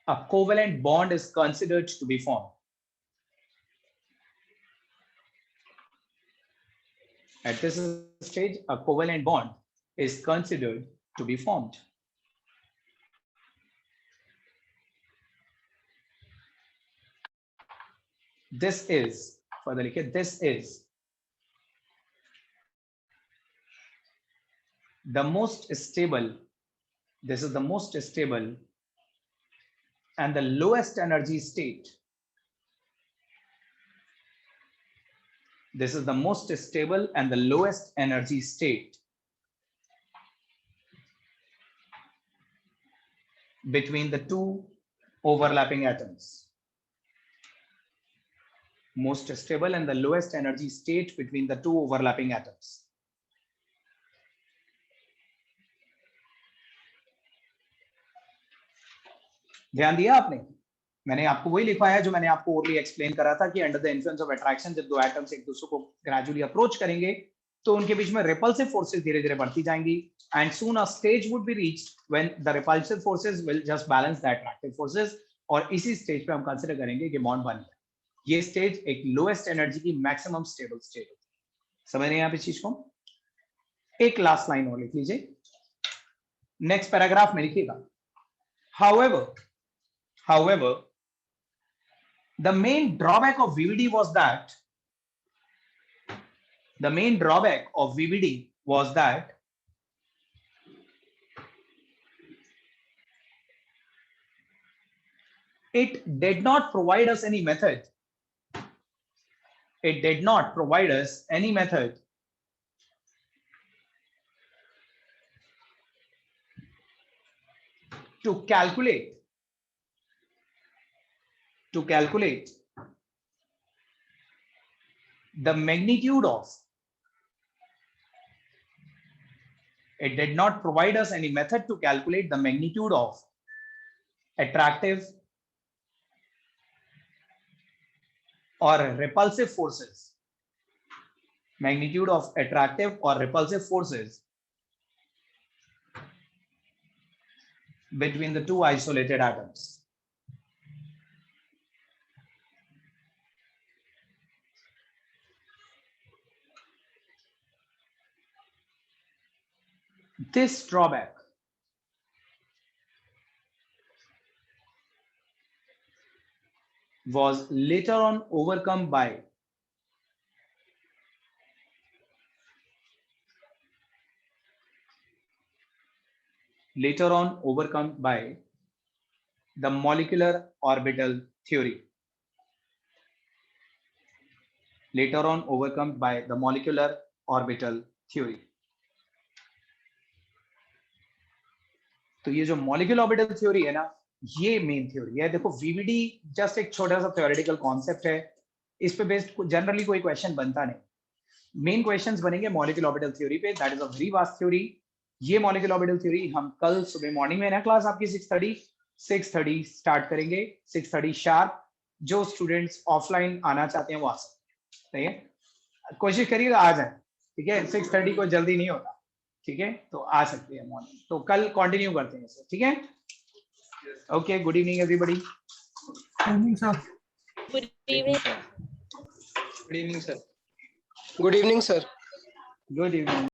a covalent bond is considered to be formed. At this stage, a covalent bond is considered to be formed. This is, further लिखिए, this is the most stable, and the lowest energy state. This is the most stable and the lowest energy state between the two overlapping atoms. Most stable and the lowest energy state between the two overlapping atoms. ध्यान दिया आपने? मैंने आपको वही लिखवाया जो मैंने आपको ओरली एक्सप्लेन करा था कि under the influence of attraction जब दो एटम्स एक दूसरे को ग्रेजुअली अप्रोच करेंगे तो उनके बीच में रिपल्सिव फोर्सेस धीरे-धीरे बढ़ती जाएंगी, and soon a stage would be reached when the repulsive forces will just balance the attractive forces, और इसी स्टेज पे हम कंसीडर करेंगे कि बॉन्ड बन गया। ये स्टेज एक लोएस्ट एनर्जी की मैक्सिमम स्टेबल स्टेट है। समझ रहे हैं आप इस चीज को? एक लास्ट लाइन और लिख लीजिए, नेक्स्ट पैराग्राफ में लिखिएगा। However, the main drawback of VVD was that it did not provide us any method. To calculate the magnitude of, it did not provide us any method to calculate the magnitude of attractive or repulsive forces, between the two isolated atoms. This drawback was later on overcome by the molecular orbital theory. तो ये जो molecular orbital theory है ना, ये main theory है। देखो VVD just एक छोटा सा थ्योरेटिकल कॉन्सेप्ट है, इस पे बेस्ड जनरली कोई क्वेश्चन बनता नहीं। मेन क्वेश्चंस बनेंगे मॉलिक्यूलर ऑर्बिटल थ्योरी पे, that is a very vast theory. ये मॉलिक्यूलर ऑर्बिटल थ्योरी हम कल सुबह मॉर्निंग में ना क्लास आपकी 6:30 स्टार्ट करेंगे, 6:30 शार्प। जो स्टूडेंट्स ऑफलाइन आना चाहते हैं वो आ सकते हैं, कोशिश करिएगा आ जाए, ठीक है। 6:30 को जल्दी नहीं होता, ठीक है, तो आ सकते हैं मॉर्निंग। तो कल कंटिन्यू करते हैं इसे, ठीक है। Okay, good evening everybody. Good evening. Good evening, sir. Good evening, sir. Good evening.